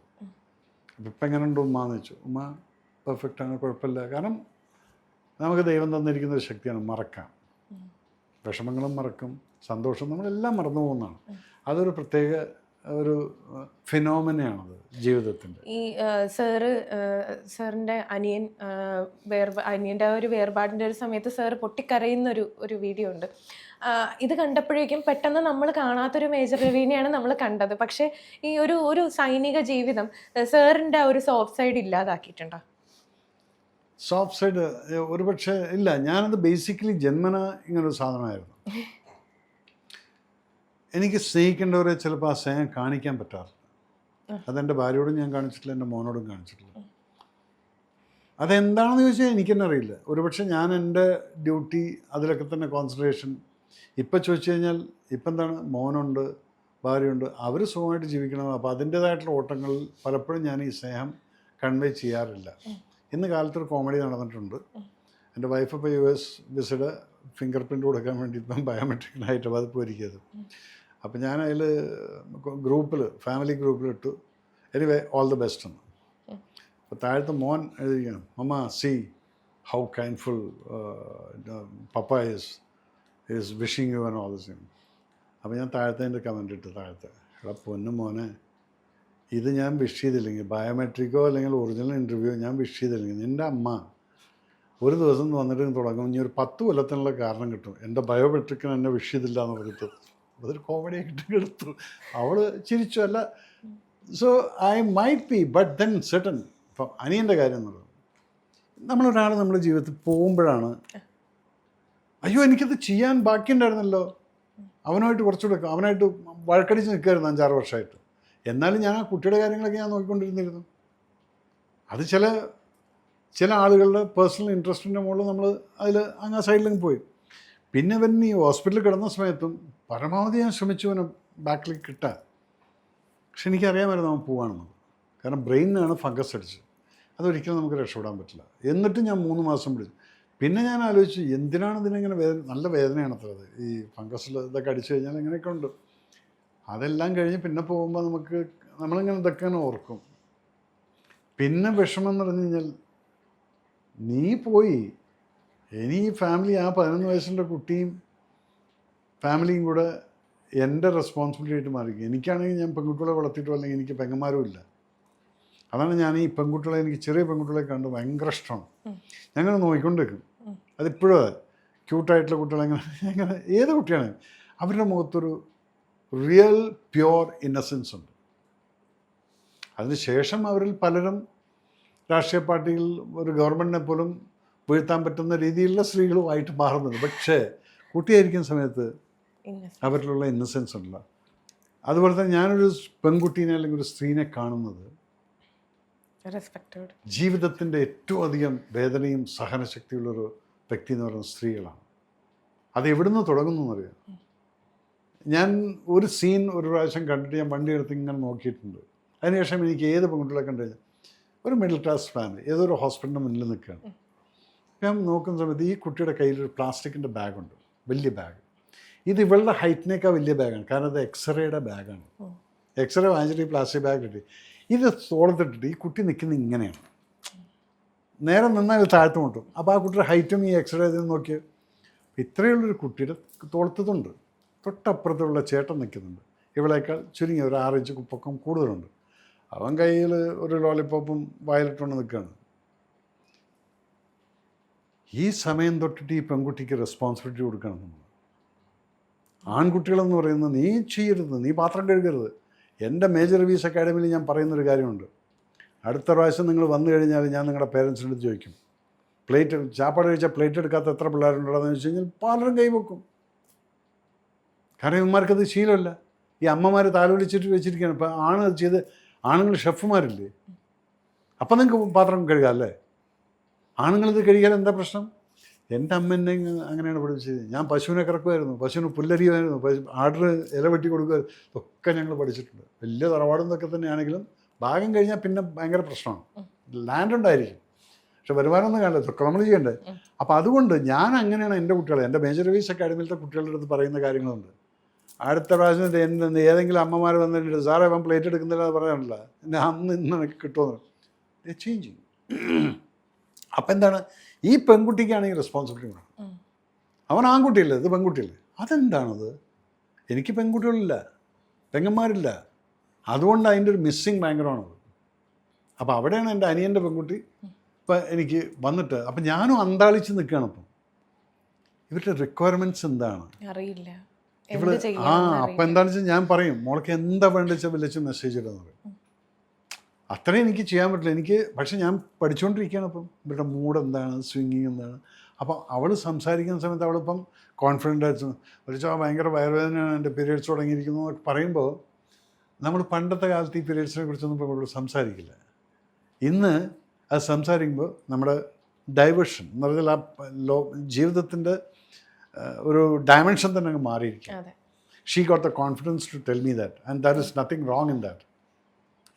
അപ്പം ഇപ്പം എങ്ങനെയുണ്ട് ഉമ്മ എന്ന് വെച്ചു. ഉമ്മ പെർഫെക്റ്റാണ്, കുഴപ്പമില്ല. കാരണം നമുക്ക് ദൈവം തന്നിരിക്കുന്ന ഒരു ശക്തിയാണ് മറക്കാം, വിഷമങ്ങളും മറക്കും, സന്തോഷം നമ്മളെല്ലാം മറന്നു പോകുന്നതാണ്. അതൊരു പ്രത്യേക ഒരു ഫിനോമിനയാണത് ജീവിതത്തിൻ്റെ. ഈ സാറിൻ്റെ അനിയൻ്റെ ഒരു വേർപാടിൻ്റെ ഒരു സമയത്ത് സാറ് പൊട്ടിക്കരയുന്ന ഒരു വീഡിയോ ഉണ്ട്. ഇത് കണ്ടപ്പോഴേക്കും പെട്ടെന്ന് നമ്മൾ കാണാത്തൊരു മേജർ രവീനെയാണ് നമ്മൾ കണ്ടത്. പക്ഷേ ഈ ഒരു സൈനിക ജീവിതം സാറിൻ്റെ ആ ഒരു സോഫ്റ്റ് സൈഡ് ഇല്ലാതാക്കിയിട്ടുണ്ടോ? സോഫ്റ്റ് സൈഡ് ഒരുപക്ഷെ ഇല്ല. ഞാനത് ബേസിക്കലി ജന്മന ഇങ്ങനൊരു സാധനമായിരുന്നു. എനിക്ക് സ്നേഹിക്കേണ്ടവരെ ചിലപ്പോൾ ആ സ്നേഹം കാണിക്കാൻ പറ്റാറില്ല. അതെൻ്റെ ഭാര്യയോടും ഞാൻ കാണിച്ചിട്ടില്ല, എൻ്റെ മോനോടും കാണിച്ചിട്ടില്ല. അതെന്താണെന്ന് ചോദിച്ചാൽ എനിക്ക് തന്നെ അറിയില്ല. ഒരുപക്ഷെ ഞാൻ എൻ്റെ ഡ്യൂട്ടി അതിലൊക്കെ തന്നെ കോൺസെൻട്രേഷൻ. ഇപ്പം ചോദിച്ചു കഴിഞ്ഞാൽ ഇപ്പം എന്താണ്, മോനുണ്ട്, ഭാര്യയുണ്ട്, അവർ സുഖമായിട്ട് ജീവിക്കണം. അപ്പോൾ അതിൻ്റേതായിട്ടുള്ള ഓട്ടങ്ങളിൽ പലപ്പോഴും ഞാൻ ഈ സ്നേഹം കൺവേ ചെയ്യാറില്ല. ഇന്ന് കാലത്തൊരു കോമഡി നടന്നിട്ടുണ്ട്. എൻ്റെ വൈഫ് ഇപ്പോൾ US വിസയുടെ ഫിംഗർ പ്രിൻ്റ് കൊടുക്കാൻ വേണ്ടി ഇപ്പം ബയോമെട്രിക് ഹൈദരാബാദ് പോയിരിക്കുന്നത്. അപ്പം ഞാൻ അതിൽ ഗ്രൂപ്പിൽ, ഫാമിലി ഗ്രൂപ്പിലിട്ടു, എനിവേ ഓൾ ദ ബെസ്റ്റ് എന്ന്. അപ്പോൾ താഴത്തെ മോൻ എഴുതിയിരിക്കണം, mamma see how kindful papa is wishing you and all this thing. അപ്പോൾ ഞാൻ താഴത്തെ എൻ്റെ കമൻ്റ് ഇട്ട്, താഴത്തെ എടാ പൊന്നു മോനെ, ഇത് ഞാൻ വിഷ് ചെയ്തില്ലെങ്കിൽ, ബയോമെട്രിക്കോ അല്ലെങ്കിൽ ഒറിജിനൽ ഇൻ്റർവ്യൂ ഞാൻ വിഷ് ചെയ്തില്ലെങ്കിൽ, നിൻ്റെ അമ്മ ഒരു ദിവസം വന്നിട്ട് തുടങ്ങും, ഇനി ഒരു 10 കൊല്ലത്തിനുള്ള കാരണം കിട്ടും എൻ്റെ ബയോമെട്രിക്കിന് എന്നെ വിഷ് ചെയ്തില്ല എന്ന് പറഞ്ഞിട്ട്. അതൊരു കോമഡി ആയിട്ട് എടുത്തു. അവൾ ചിരിച്ചു. അല്ല, so I might be, but then certain. ഇപ്പം അനിയൻ്റെ കാര്യം എന്നുള്ളത്, നമ്മളൊരാൾ നമ്മുടെ ജീവിതത്തിൽ പോകുമ്പോഴാണ് അയ്യോ എനിക്കത് ചെയ്യാൻ ബാക്കിയുണ്ടായിരുന്നല്ലോ, അവനുമായിട്ട് കുറച്ചുകൂടെ അവനായിട്ട് വഴക്കടിച്ച് നിൽക്കുമായിരുന്നു 5-6 വർഷമായിട്ട്. എന്നാലും ഞാൻ ആ കുട്ടിയുടെ കാര്യങ്ങളൊക്കെ ഞാൻ നോക്കിക്കൊണ്ടിരുന്നിരുന്നു. അത് ചില ആളുകളുടെ പേഴ്സണൽ ഇൻട്രസ്റ്റിൻ്റെ മുകളിൽ നമ്മൾ അതിൽ അങ്ങ് സൈഡിലേക്ക് പോയി. പിന്നെ അവൻ ഈ ഹോസ്പിറ്റലിൽ കിടന്ന സമയത്തും പരമാവധി ഞാൻ ശ്രമിച്ചു അവനെ ബാക്കിലേക്ക് കിട്ടാൻ. പക്ഷെ എനിക്കറിയാമായിരുന്നു അവൻ പോവാണെന്നത്. കാരണം ബ്രെയിനിനാണ് ഫംഗസ് അടിച്ച്, അതൊരിക്കലും നമുക്ക് രക്ഷപ്പെടാൻ പറ്റില്ല. എന്നിട്ടും ഞാൻ 3 മാസം പിടിച്ചു. പിന്നെ ഞാൻ ആലോചിച്ചു, എന്തിനാണ് ഇതിനെങ്ങനെ നല്ല വേദനയാണ് അത്ര അത്, ഈ ഫംഗസിൽ ഇതൊക്കെ അടിച്ചു കഴിഞ്ഞാൽ എങ്ങനെയൊക്കെ ഉണ്ട്. അതെല്ലാം കഴിഞ്ഞ് പിന്നെ പോകുമ്പോൾ നമ്മളിങ്ങനെ ഇതൊക്കെ ഓർക്കും. പിന്നെ വിഷമം എന്ന് പറഞ്ഞു കഴിഞ്ഞാൽ നീ പോയി ഇനി ഈ ഫാമിലി ആ 11 വയസ്സിൻ്റെ കുട്ടിയും ഫാമിലിയും കൂടെ എൻ്റെ റെസ്പോൺസിബിലിറ്റി ആയിട്ട് മാറി. എനിക്കാണെങ്കിൽ ഞാൻ പെൺകുട്ടികളെ വളർത്തിയിട്ടോ അല്ലെങ്കിൽ എനിക്ക് പെങ്ങന്മാരും ഇല്ല. അതാണ് ഞാൻ ഈ പെൺകുട്ടികളെ, എനിക്ക് ചെറിയ പെൺകുട്ടികളെ കണ്ട് ഭയങ്കര ഇഷ്ടമാണ്. ഞങ്ങൾ നോക്കിക്കൊണ്ടിരിക്കും. അതിപ്പോഴും അതെ, ക്യൂട്ടായിട്ടുള്ള കുട്ടികളെ അങ്ങനെ ഏത് കുട്ടിയാണ് അവരുടെ മുഖത്തൊരു റിയൽ പ്യുവർ ഇന്നസെൻസ് ഉണ്ട്. അതിനുശേഷം അവരിൽ പലരും രാഷ്ട്രീയ പാർട്ടിയിൽ ഒരു ഗവൺമെൻറ്റിനെ പോലും വീഴ്ത്താൻ പറ്റുന്ന രീതിയിലുള്ള സ്ത്രീകളുമായിട്ട് മാറുന്നത്. പക്ഷേ കുട്ടിയായിരിക്കുന്ന സമയത്ത് അവരിലുള്ള ഇന്നസെൻസ് ഉണ്ടല്ല. അതുപോലെ തന്നെ ഞാനൊരു പെൺകുട്ടീനെ അല്ലെങ്കിൽ ഒരു സ്ത്രീനെ കാണുന്നത് ജീവിതത്തിൻ്റെ ഏറ്റവും അധികം വേദനയും സഹനശക്തിയുള്ളൊരു വ്യക്തി എന്ന് പറയുന്നത് സ്ത്രീകളാണ്. അത് എവിടുന്ന് തുടങ്ങുന്നു എന്നറിയാം. ഞാൻ ഒരു സീൻ ഒരു പ്രാവശ്യം കണ്ടിട്ട് ഞാൻ വണ്ടി എടുത്ത് ഇങ്ങനെ നോക്കിയിട്ടുണ്ട്. അതിനുശേഷം എനിക്ക് ഏത് പെൺകുട്ടികളെ കണ്ടു കഴിഞ്ഞാൽ ഒരു മിഡിൽ ക്ലാസ് ഫാമിലി ഏതൊരു ഹോസ്പിറ്റലിൻ്റെ മുന്നിൽ നിൽക്കുകയാണ്. ഞാൻ നോക്കുന്ന സമയത്ത് ഈ കുട്ടിയുടെ കയ്യിലൊരു പ്ലാസ്റ്റിക്കിൻ്റെ ബാഗുണ്ട്, വലിയ ബാഗ്. ഇത് ഇവളുടെ ഹൈറ്റിനേക്കാൾ വലിയ ബാഗാണ്, കാരണം അത് എക്സ്റേയുടെ ബാഗാണ്. എക്സ്റേ വാങ്ങിച്ചിട്ട് ഈ പ്ലാസ്റ്റിക് ബാഗ് കിട്ടി. ഇത് തോളത്തിട്ടിട്ട് ഈ കുട്ടി നിൽക്കുന്നത് ഇങ്ങനെയാണ്, നേരെ നിന്നാൽ താഴ്ത്തു മുട്ടും. അപ്പോൾ ആ കുട്ടിയുടെ ഹൈറ്റും ഈ എക്സ്റേ ഇതിൽ നോക്കി ഇത്രയുള്ളൊരു കുട്ടിയുടെ തോളത്തതുണ്ട്. തൊട്ടപ്പുറത്തുള്ള ചേട്ടൻ നിൽക്കുന്നുണ്ട്, ഇവളേക്കാൾ ചുരുങ്ങിയ ഒരു 6 ഇഞ്ച് പൊക്കം കൂടുതലുണ്ട്. അവൻ കയ്യിൽ ഒരു ലോലിപ്പോപ്പും വായിലിട്ടുകൊണ്ട് നിൽക്കുകയാണ്. ഈ സമയം തൊട്ടിട്ട് ഈ പെൺകുട്ടിക്ക് റെസ്പോൺസിബിലിറ്റി കൊടുക്കണം. നമ്മൾ ആൺകുട്ടികളെന്ന് പറയുന്നത് നീ ചെയ്യരുത്, നീ പാത്രം കഴുകരുത്. എൻ്റെ മേജർ റിവ്യൂസ് അക്കാഡമിയിൽ ഞാൻ പറയുന്നൊരു കാര്യമുണ്ട്. അടുത്ത പ്രാവശ്യം നിങ്ങൾ വന്നു കഴിഞ്ഞാൽ ഞാൻ നിങ്ങളുടെ പേരൻസിൻ്റെ അടുത്ത് ചോദിക്കും, പ്ലേറ്റ് ചാപ്പാട് കഴിച്ചാൽ പ്ലേറ്റ് എടുക്കാത്ത എത്ര പിള്ളേരുണ്ടെന്ന് ചോദിച്ചു കഴിഞ്ഞാൽ പലരും കൈവെക്കും. കാരണം ഇവന്മാർക്കത് ശീലമല്ല. ഈ അമ്മമാർ താലോലിച്ചിട്ട് വെച്ചിരിക്കുകയാണ്. ഇപ്പം ആണ് ചെയ്ത് ആണുങ്ങൾ ഷെഫുമാരില്ലേ, അപ്പം നിങ്ങൾക്ക് പാത്രം കഴുകാം അല്ലേ? ആണുങ്ങളിത് കഴിക്കാൻ എന്താ പ്രശ്നം? എൻ്റെ അമ്മ എന്നെ അങ്ങനെയാണ് പഠിപ്പിച്ചത്. ഞാൻ പശുവിനെ കറക്കുമായിരുന്നു, പശുവിന് പുല്ലരിയുമായിരുന്നു, ആടിന് ഇല വെട്ടി കൊടുക്കുമായിരുന്നു. ഇതൊക്കെ ഞങ്ങൾ പഠിച്ചിട്ടുണ്ട്. വലിയ തറവാടെന്നൊക്കെ തന്നെയാണെങ്കിലും ഭാഗം കഴിഞ്ഞാൽ പിന്നെ ഭയങ്കര പ്രശ്നമാണ്. ലാൻഡ് ഉണ്ടായിരിക്കും, പക്ഷെ വരുമാനമൊന്നും കാണില്ല, ഇതൊക്കെ നമ്മൾ ചെയ്യണ്ടേ. അപ്പോൾ അതുകൊണ്ട് ഞാൻ അങ്ങനെയാണ് എൻ്റെ കുട്ടികളെ, എൻ്റെ മേജർ റിവ്യൂസ് അക്കാഡമിയിലത്തെ കുട്ടികളുടെ അടുത്ത് പറയുന്ന കാര്യങ്ങളുണ്ട്. അടുത്ത പ്രാവശ്യം എൻ്റെ ഏതെങ്കിലും അമ്മമാർ വന്നിട്ട് സാറേ അവൻ പ്ലേറ്റ് എടുക്കുന്നില്ല എന്ന് പറയാനില്ല, എന്നെ അന്ന് ഇന്ന് എനിക്ക് കിട്ടുമെന്ന് ചേഞ്ച്. അപ്പം എന്താണ്, ഈ പെൺകുട്ടിക്കാണെങ്കിൽ റെസ്പോൺസിബിലിറ്റി വേണം. അവൻ ആൺകുട്ടിയല്ലേ, ഇത് പെൺകുട്ടിയല്ലേ. അതെന്താണത്? എനിക്ക് പെൺകുട്ടികളില്ല, പെങ്ങന്മാരില്ല, അതുകൊണ്ട് അതിൻ്റെ ഒരു മിസ്സിങ് ഭയങ്കരമാണത്. അപ്പോൾ അവിടെയാണ് എൻ്റെ അനിയൻ്റെ പെൺകുട്ടി ഇപ്പം എനിക്ക് വന്നിട്ട്, അപ്പം ഞാനും അന്താളിച്ച് നിൽക്കുകയാണ്. അപ്പം ഇവരുടെ റിക്വയർമെൻറ്റ്സ് എന്താണ് അറിയില്ല. ഇവിടെ അപ്പം എന്താണെന്ന് വെച്ചാൽ ഞാൻ പറയും, മോൾക്ക് എന്താ വേണ്ടത് വെച്ചാൽ വിളിച്ച് മെസ്സേജ് ഇടുന്നത് പറയും. അത്രയും എനിക്ക് ചെയ്യാൻ പറ്റില്ല എനിക്ക്. പക്ഷെ ഞാൻ പഠിച്ചുകൊണ്ടിരിക്കുകയാണ്. അപ്പം ഇവരുടെ മൂഡ് എന്താണ്, സ്വിങ്ങിങ് എന്താണ്. അപ്പം അവൾ സംസാരിക്കുന്ന സമയത്ത് അവളിപ്പം കോൺഫിഡൻ്റ് ആയിട്ട് വിളിച്ചാൽ ഭയങ്കര വയറുവേദനയാണ്, എൻ്റെ പീരിയഡ്സ് തുടങ്ങിയിരിക്കുന്നു എന്നൊക്കെ പറയുമ്പോൾ നമ്മൾ പണ്ടത്തെ കാലത്ത് ഈ പീരിയഡ്സിനെ കുറിച്ചൊന്നും ഇപ്പോൾ നമ്മൾ സംസാരിക്കില്ല. ഇന്ന് അത് സംസാരിക്കുമ്പോൾ നമ്മുടെ ഡൈവേർഷൻ എന്ന് പറഞ്ഞാൽ ആ ജീവിതത്തിൻ്റെ ഒരു ഡയമെൻഷൻ തന്നെ അങ്ങ് മാറിയിരിക്കും. She got the confidence to tell me that and that is nothing wrong in that.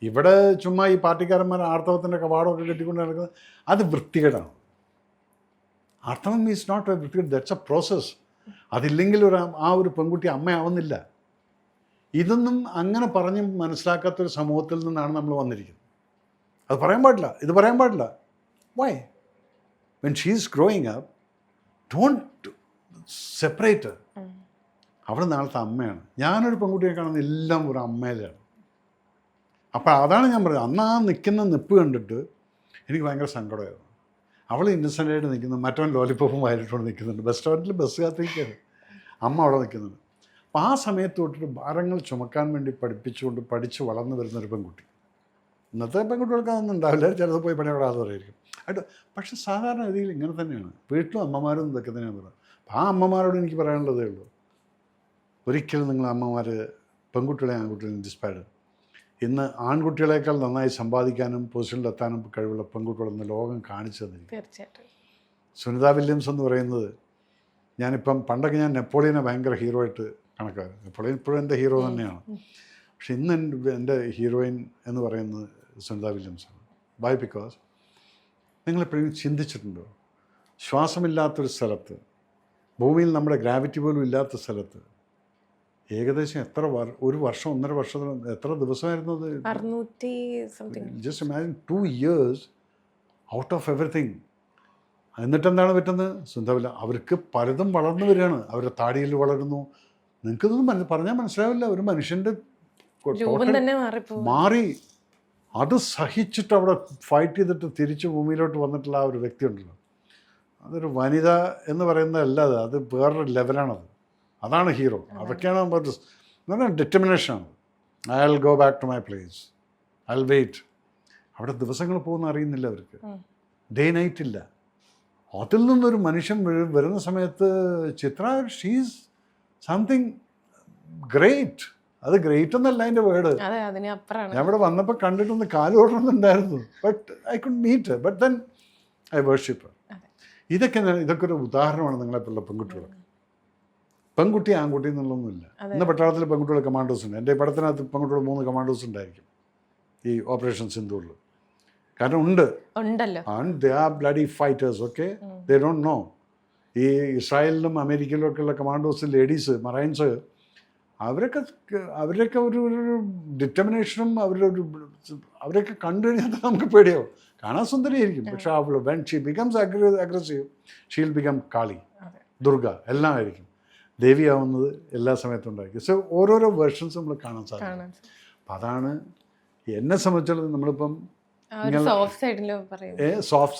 ഇവിടെ ചുമ്മാ ഈ പാർട്ടിക്കാരന്മാർ ആർത്തവത്തിൻ്റെ കവാടമൊക്കെ കെട്ടിക്കൊണ്ട് നടക്കുന്നത് അത് വൃത്തികേടാണ്. ആർത്തവം മീൻസ് നോട്ട് എ വൃത്തികേട്, ദാറ്റ്സ് എ പ്രോസസ്. അതില്ലെങ്കിൽ ആ ഒരു പെൺകുട്ടി അമ്മയാവുന്നില്ല. ഇതൊന്നും അങ്ങനെ പറഞ്ഞ് മനസ്സിലാക്കാത്തൊരു സമൂഹത്തിൽ നിന്നാണ് നമ്മൾ വന്നിരിക്കുന്നത്. അത് പറയാൻ പാടില്ല, ഇത് പറയാൻ പാടില്ല. Why? When she is growing up, don't separate. അവിടെ നാളത്തെ അമ്മയാണ്. ഞാനൊരു പെൺകുട്ടിയെ കാണുന്ന എല്ലാം ഒരു അമ്മയിലാണ്. അപ്പോൾ അതാണ് ഞാൻ പറയുന്നത്. അന്ന് ആ നിൽക്കുന്ന നിപ്പ് കണ്ടിട്ട് എനിക്ക് ഭയങ്കര സങ്കടമായിരുന്നു. അവൾ ഇന്നസെൻ്റായിട്ട് നിൽക്കുന്നു, മറ്റവൻ ലോലിപ്പോപ്പും വായിലിട്ടുകൊണ്ട് നിൽക്കുന്നുണ്ട്. ബസ് സ്റ്റാൻഡിൽ ബസ് കാത്തിരിക്കുകയാണ്, അമ്മ അവിടെ നിൽക്കുന്നുണ്ട്. അപ്പോൾ ആ സമയത്ത് തൊട്ടിട്ട് ഭാരങ്ങൾ ചുമക്കാൻ വേണ്ടി പഠിച്ച് വളർന്നു വരുന്നൊരു പെൺകുട്ടി. ഇന്നത്തെ പെൺകുട്ടികൾക്ക് അതൊന്നും ഉണ്ടാവില്ല, ചിലത് പോയി പണിയോടാതെ പറയായിരിക്കും ആയിട്ട്. പക്ഷെ സാധാരണ ഗതിയിൽ ഇങ്ങനെ തന്നെയാണ്. വീട്ടിലും അമ്മമാരും ഇതൊക്കെ തന്നെയാണ് പറയുന്നത്. അപ്പോൾ ആ അമ്മമാരോട് എനിക്ക് പറയാനുള്ളതേ ഉള്ളൂ, ഒരിക്കലും നിങ്ങൾ അമ്മമാർ പെൺകുട്ടികളെ ആൺകുട്ടികളെ ഇൻസ്പയർ. ഇന്ന് ആൺകുട്ടികളെക്കാൾ നന്നായി സമ്പാദിക്കാനും പൊസിഷനിലെത്താനും കഴിവുള്ള പെൺകുട്ടികളെന്ന് ലോകം കാണിച്ചു തന്നിരിക്കും. തീർച്ചയായിട്ടും. സുനിത വില്യംസ് എന്ന് പറയുന്നത്, ഞാനിപ്പം പണ്ടൊക്കെ ഞാൻ നെപ്പോളിയനെ ഭയങ്കര ഹീറോ ആയിട്ട് കണക്കാക്കും. നെപ്പോളിയൻ ഇപ്പോഴും എൻ്റെ ഹീറോ തന്നെയാണ്. പക്ഷെ ഇന്ന് എൻ്റെ ഹീറോയിൻ എന്ന് പറയുന്നത് സുനിത വില്യംസാണ്. വൈ? ബിക്കോസ് നിങ്ങളെപ്പോഴും ചിന്തിച്ചിട്ടുണ്ടോ, ശ്വാസമില്ലാത്തൊരു സ്ഥലത്ത്, ഭൂമിയിൽ നമ്മുടെ ഗ്രാവിറ്റി പോലും ഇല്ലാത്ത സ്ഥലത്ത് ഏകദേശം ഒരു വർഷം 1.5 വർഷത്തിന് എത്ര ദിവസമായിരുന്നു അത്? 600 something. Just imagine 2 years out of everything. എന്നിട്ട് എന്താണ് പറ്റുന്നത്? സുന്ദരമില്ല, അവർക്ക് പലതും വളർന്നു വരികയാണ്. അവരുടെ താടിയിൽ വളരുന്നു. നിങ്ങൾക്കിതൊന്നും പറഞ്ഞാൽ മനസ്സിലാവില്ല. ഒരു മനുഷ്യൻ്റെ രൂപം തന്നെ മാറിപ്പോ. മാറി. അത് സഹിച്ചിട്ട് അവിടെ ഫൈറ്റ് ചെയ്തിട്ട് തിരിച്ച് ഭൂമിയിലോട്ട് വന്നിട്ടുള്ള ആ ഒരു വ്യക്തി ഉണ്ടല്ലോ, അതൊരു വനിത എന്ന് പറയുന്നതല്ല, അത് വേറൊരു ലെവലാണത്. അതാണ് ഹീറോ. അതൊക്കെയാണ് ഡിറ്റർമിനേഷനാണ്. I will go back to my place, I will wait. അവിടെ ദിവസങ്ങൾ പോകുന്ന അറിയുന്നില്ല അവർക്ക്, ഡേ നൈറ്റ് ഇല്ല. അതിൽ നിന്നൊരു മനുഷ്യൻ വരുന്ന സമയത്ത് ചിത്ര, ഷീസ് സംതിങ് ഗ്രേറ്റ്. അത് ഗ്രേറ്റ് എന്നല്ല അതിൻ്റെ വേർഡ്. ഞാൻ ഇവിടെ വന്നപ്പോൾ കണ്ടിട്ടൊന്ന് കാലോടണമെന്നുണ്ടായിരുന്നു. But I could meet, but then I worship. ഇതൊക്കെ ഒരു ഉദാഹരണമാണ് നിങ്ങളെപ്പോലുള്ള പെൺകുട്ടികൾക്ക്. പെൺകുട്ടി ആൺകുട്ടി എന്നുള്ളതൊന്നുമില്ല. ഇന്ന് പട്ടാളത്തിൽ പെൺകുട്ടികൾ കമാൻഡോസ് ഉണ്ട്. എൻ്റെ പടത്തിനകത്ത് പെൺകുട്ടികൾ 3 കമാൻഡോസ് ഉണ്ടായിരിക്കും ഈ ഓപ്പറേഷൻ സിന്ധൂറിൽ. കാരണം ഉണ്ടല്ലോ, and they are bloody fighters. Okay, they don't know. ഈ ഇസ്രായേലിലും അമേരിക്കയിലും ഒക്കെയുള്ള കമാൻഡോസ്, ലേഡീസ്, മറൈൻസ്, അവരൊക്കെ ഒരു ഡിറ്റർമിനേഷനും അവരൊക്കെ കണ്ടു കഴിഞ്ഞാൽ നമുക്ക് പേടിയാവും. കാണാൻ സുന്ദരിയായിരിക്കും, പക്ഷെ അവൾ when she becomes aggressive she will become Kali, Durga എല്ലാം ആയിരിക്കും. ദേവിയാവുന്നത് എല്ലാ സമയത്തും ഉണ്ടായിരിക്കും. സോ ഓരോരോ വേർഷൻസ് നമ്മൾ കാണാൻ സാധിക്കും. അപ്പം അതാണ് എന്നെ സംബന്ധിച്ചിടത്തോളം. നമ്മളിപ്പം സോഫ്റ്റ്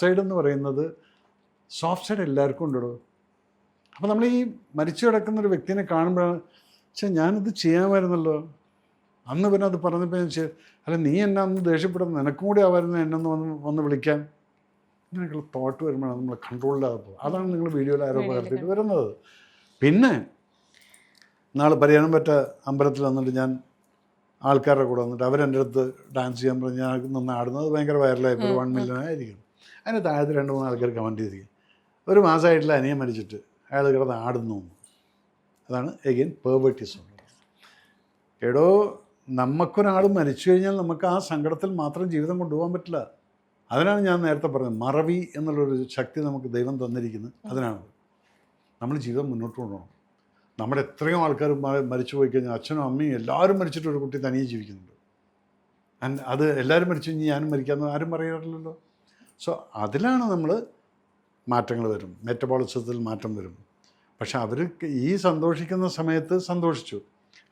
സൈഡ് എന്ന് പറയുന്നത്, സോഫ്റ്റ് സൈഡ് എല്ലാവർക്കും ഉണ്ടോ. അപ്പം നമ്മൾ ഈ മരിച്ചു കിടക്കുന്ന ഒരു വ്യക്തിനെ കാണുമ്പോഴാണ്, ഞാനിത് ചെയ്യാമായിരുന്നല്ലോ അന്ന്. പിന്നെ അത് പറഞ്ഞപ്പോൾ ഞാൻ അല്ല, നീ എന്നെ അന്ന് ദേഷ്യപ്പെടുന്നത്, നിനക്കും കൂടി ആവായിരുന്നു എന്നെ വന്ന് വിളിക്കാൻ. ഇങ്ങനെയൊക്കെയുള്ള തോട്ട് വരുമ്പോഴാണ് നമ്മൾ കൺട്രോളിലാതെ പോകും. അതാണ് നിങ്ങൾ വീഡിയോയിൽ ആരോ പകർത്തിയിട്ട് വരുന്നത്. പിന്നെ നാളെ പരിയാനം പറ്റ അമ്പലത്തിൽ വന്നിട്ട് ഞാൻ ആൾക്കാരുടെ കൂടെ വന്നിട്ട് അവരെൻ്റെ അടുത്ത് ഡാൻസ് ചെയ്യാൻ പറഞ്ഞ് ഞാൻ നിന്ന് ആടുന്നത് ഭയങ്കര വൈറലായപ്പോൾ 1 മില്യൺ ആയിരിക്കും. അതിന് താഴത്ത് 2-3 ആൾക്കാർ കമൻറ്റ് ചെയ്തിരിക്കും, ഒരു മാസമായിട്ടില്ല അനിയൻ മരിച്ചിട്ട് അയാൾ കിടന്ന് ആടുന്നു. അതാണ് എഗെയിൻ പെർവേർട്ടിസം. എടോ, നമുക്കൊരാൾ മരിച്ചു കഴിഞ്ഞാൽ നമുക്ക് ആ സങ്കടത്തിൽ മാത്രം ജീവിതം കൊണ്ടുപോകാൻ പറ്റില്ല. അതിനാണ് ഞാൻ നേരത്തെ പറഞ്ഞത്, മറവി എന്നുള്ളൊരു ശക്തി നമുക്ക് ദൈവം തന്നിരിക്കുന്നത്. അതിനാണ് നമ്മൾ ജീവിതം മുന്നോട്ട് കൊണ്ടുപോകണം. നമ്മുടെ എത്രയോ ആൾക്കാർ മരിച്ചു പോയി കഴിഞ്ഞാൽ, അച്ഛനും അമ്മയും എല്ലാവരും മരിച്ചിട്ട് ഒരു കുട്ടി തനിയെ ജീവിക്കുന്നുണ്ട്. അത് എല്ലാവരും മരിച്ചു കഴിഞ്ഞാൽ ഞാനും മരിക്കാമെന്ന് ആരും പറയാറില്ലല്ലോ. സോ അതിലാണ് നമ്മൾ മാറ്റങ്ങൾ വരും, മെറ്റബോളിസത്തിൽ മാറ്റം വരും. പക്ഷെ അവർക്ക് ഈ സന്തോഷിക്കുന്ന സമയത്ത് സന്തോഷിച്ചു,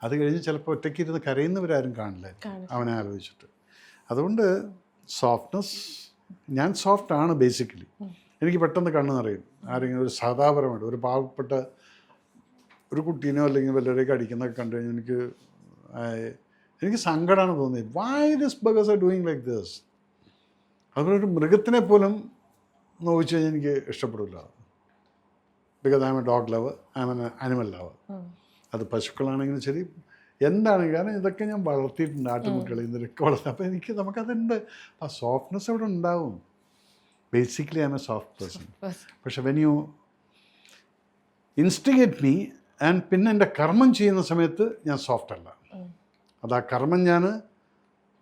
അത് കഴിഞ്ഞ് ചിലപ്പോൾ ഒറ്റയ്ക്ക് ഇരുന്ന് കരയുന്നവരാരും കാണില്ല അവനെ ആലോചിച്ചിട്ട്. അതുകൊണ്ട് സോഫ്റ്റ്നെസ്, ഞാൻ സോഫ്റ്റാണ് ബേസിക്കലി. എനിക്ക് പെട്ടെന്ന് കണ്ണ് നിറയും. ആരെങ്കിലും ഒരു സാധാപരമായിട്ട് ഒരു പാവപ്പെട്ട ഒരു കുട്ടീനോ അല്ലെങ്കിൽ വല്ലവരെയൊക്കെ അടിക്കുന്നതൊക്കെ കണ്ടു കഴിഞ്ഞാൽ എനിക്ക് സങ്കടമാണ് തോന്നിയത്. Why this beggars are doing like this. അതുപോലെ ഒരു മൃഗത്തിനെ പോലും നോവിച്ചു കഴിഞ്ഞാൽ എനിക്ക് ഇഷ്ടപ്പെടില്ല. Because I am A dog lover, I M N animal lover. അത് പശുക്കളാണെങ്കിലും ശരി, എന്താണെങ്കിലും. കാരണം ഇതൊക്കെ ഞാൻ വളർത്തിയിട്ടുണ്ട്, ആട്ടുമുട്ടികളെ ഇതൊക്കെ വളർത്തി. അപ്പോൾ നമുക്കതുണ്ട്. ആ സോഫ്റ്റ്നെസ് അവിടെ ഉണ്ടാവും. Basically I am a soft person. പക്ഷെ when you instigate me and പിന്നെ എൻ്റെ കർമ്മം ചെയ്യുന്ന സമയത്ത് ഞാൻ സോഫ്റ്റ് അല്ല. അത് ആ കർമ്മം ഞാൻ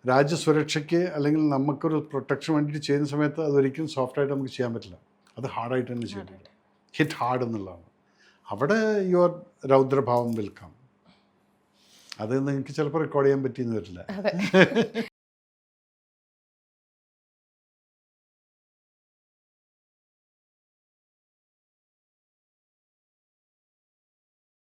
രാജ്യസുരക്ഷയ്ക്ക് അല്ലെങ്കിൽ നമുക്കൊരു പ്രൊട്ടക്ഷൻ വേണ്ടിയിട്ട് ചെയ്യുന്ന സമയത്ത് അതൊരിക്കലും സോഫ്റ്റായിട്ട് നമുക്ക് ചെയ്യാൻ പറ്റില്ല. അത് ഹാർഡായിട്ട് തന്നെ ചെയ്തില്ല. ഹിറ്റ് ഹാർഡ് എന്നുള്ളതാണ്. അവിടെ യുവർ രൗദ്രഭാവം വിൽക്കാം. അത് നിങ്ങൾക്ക് ചിലപ്പോൾ റെക്കോർഡ് ചെയ്യാൻ പറ്റിയെന്ന് വരില്ല.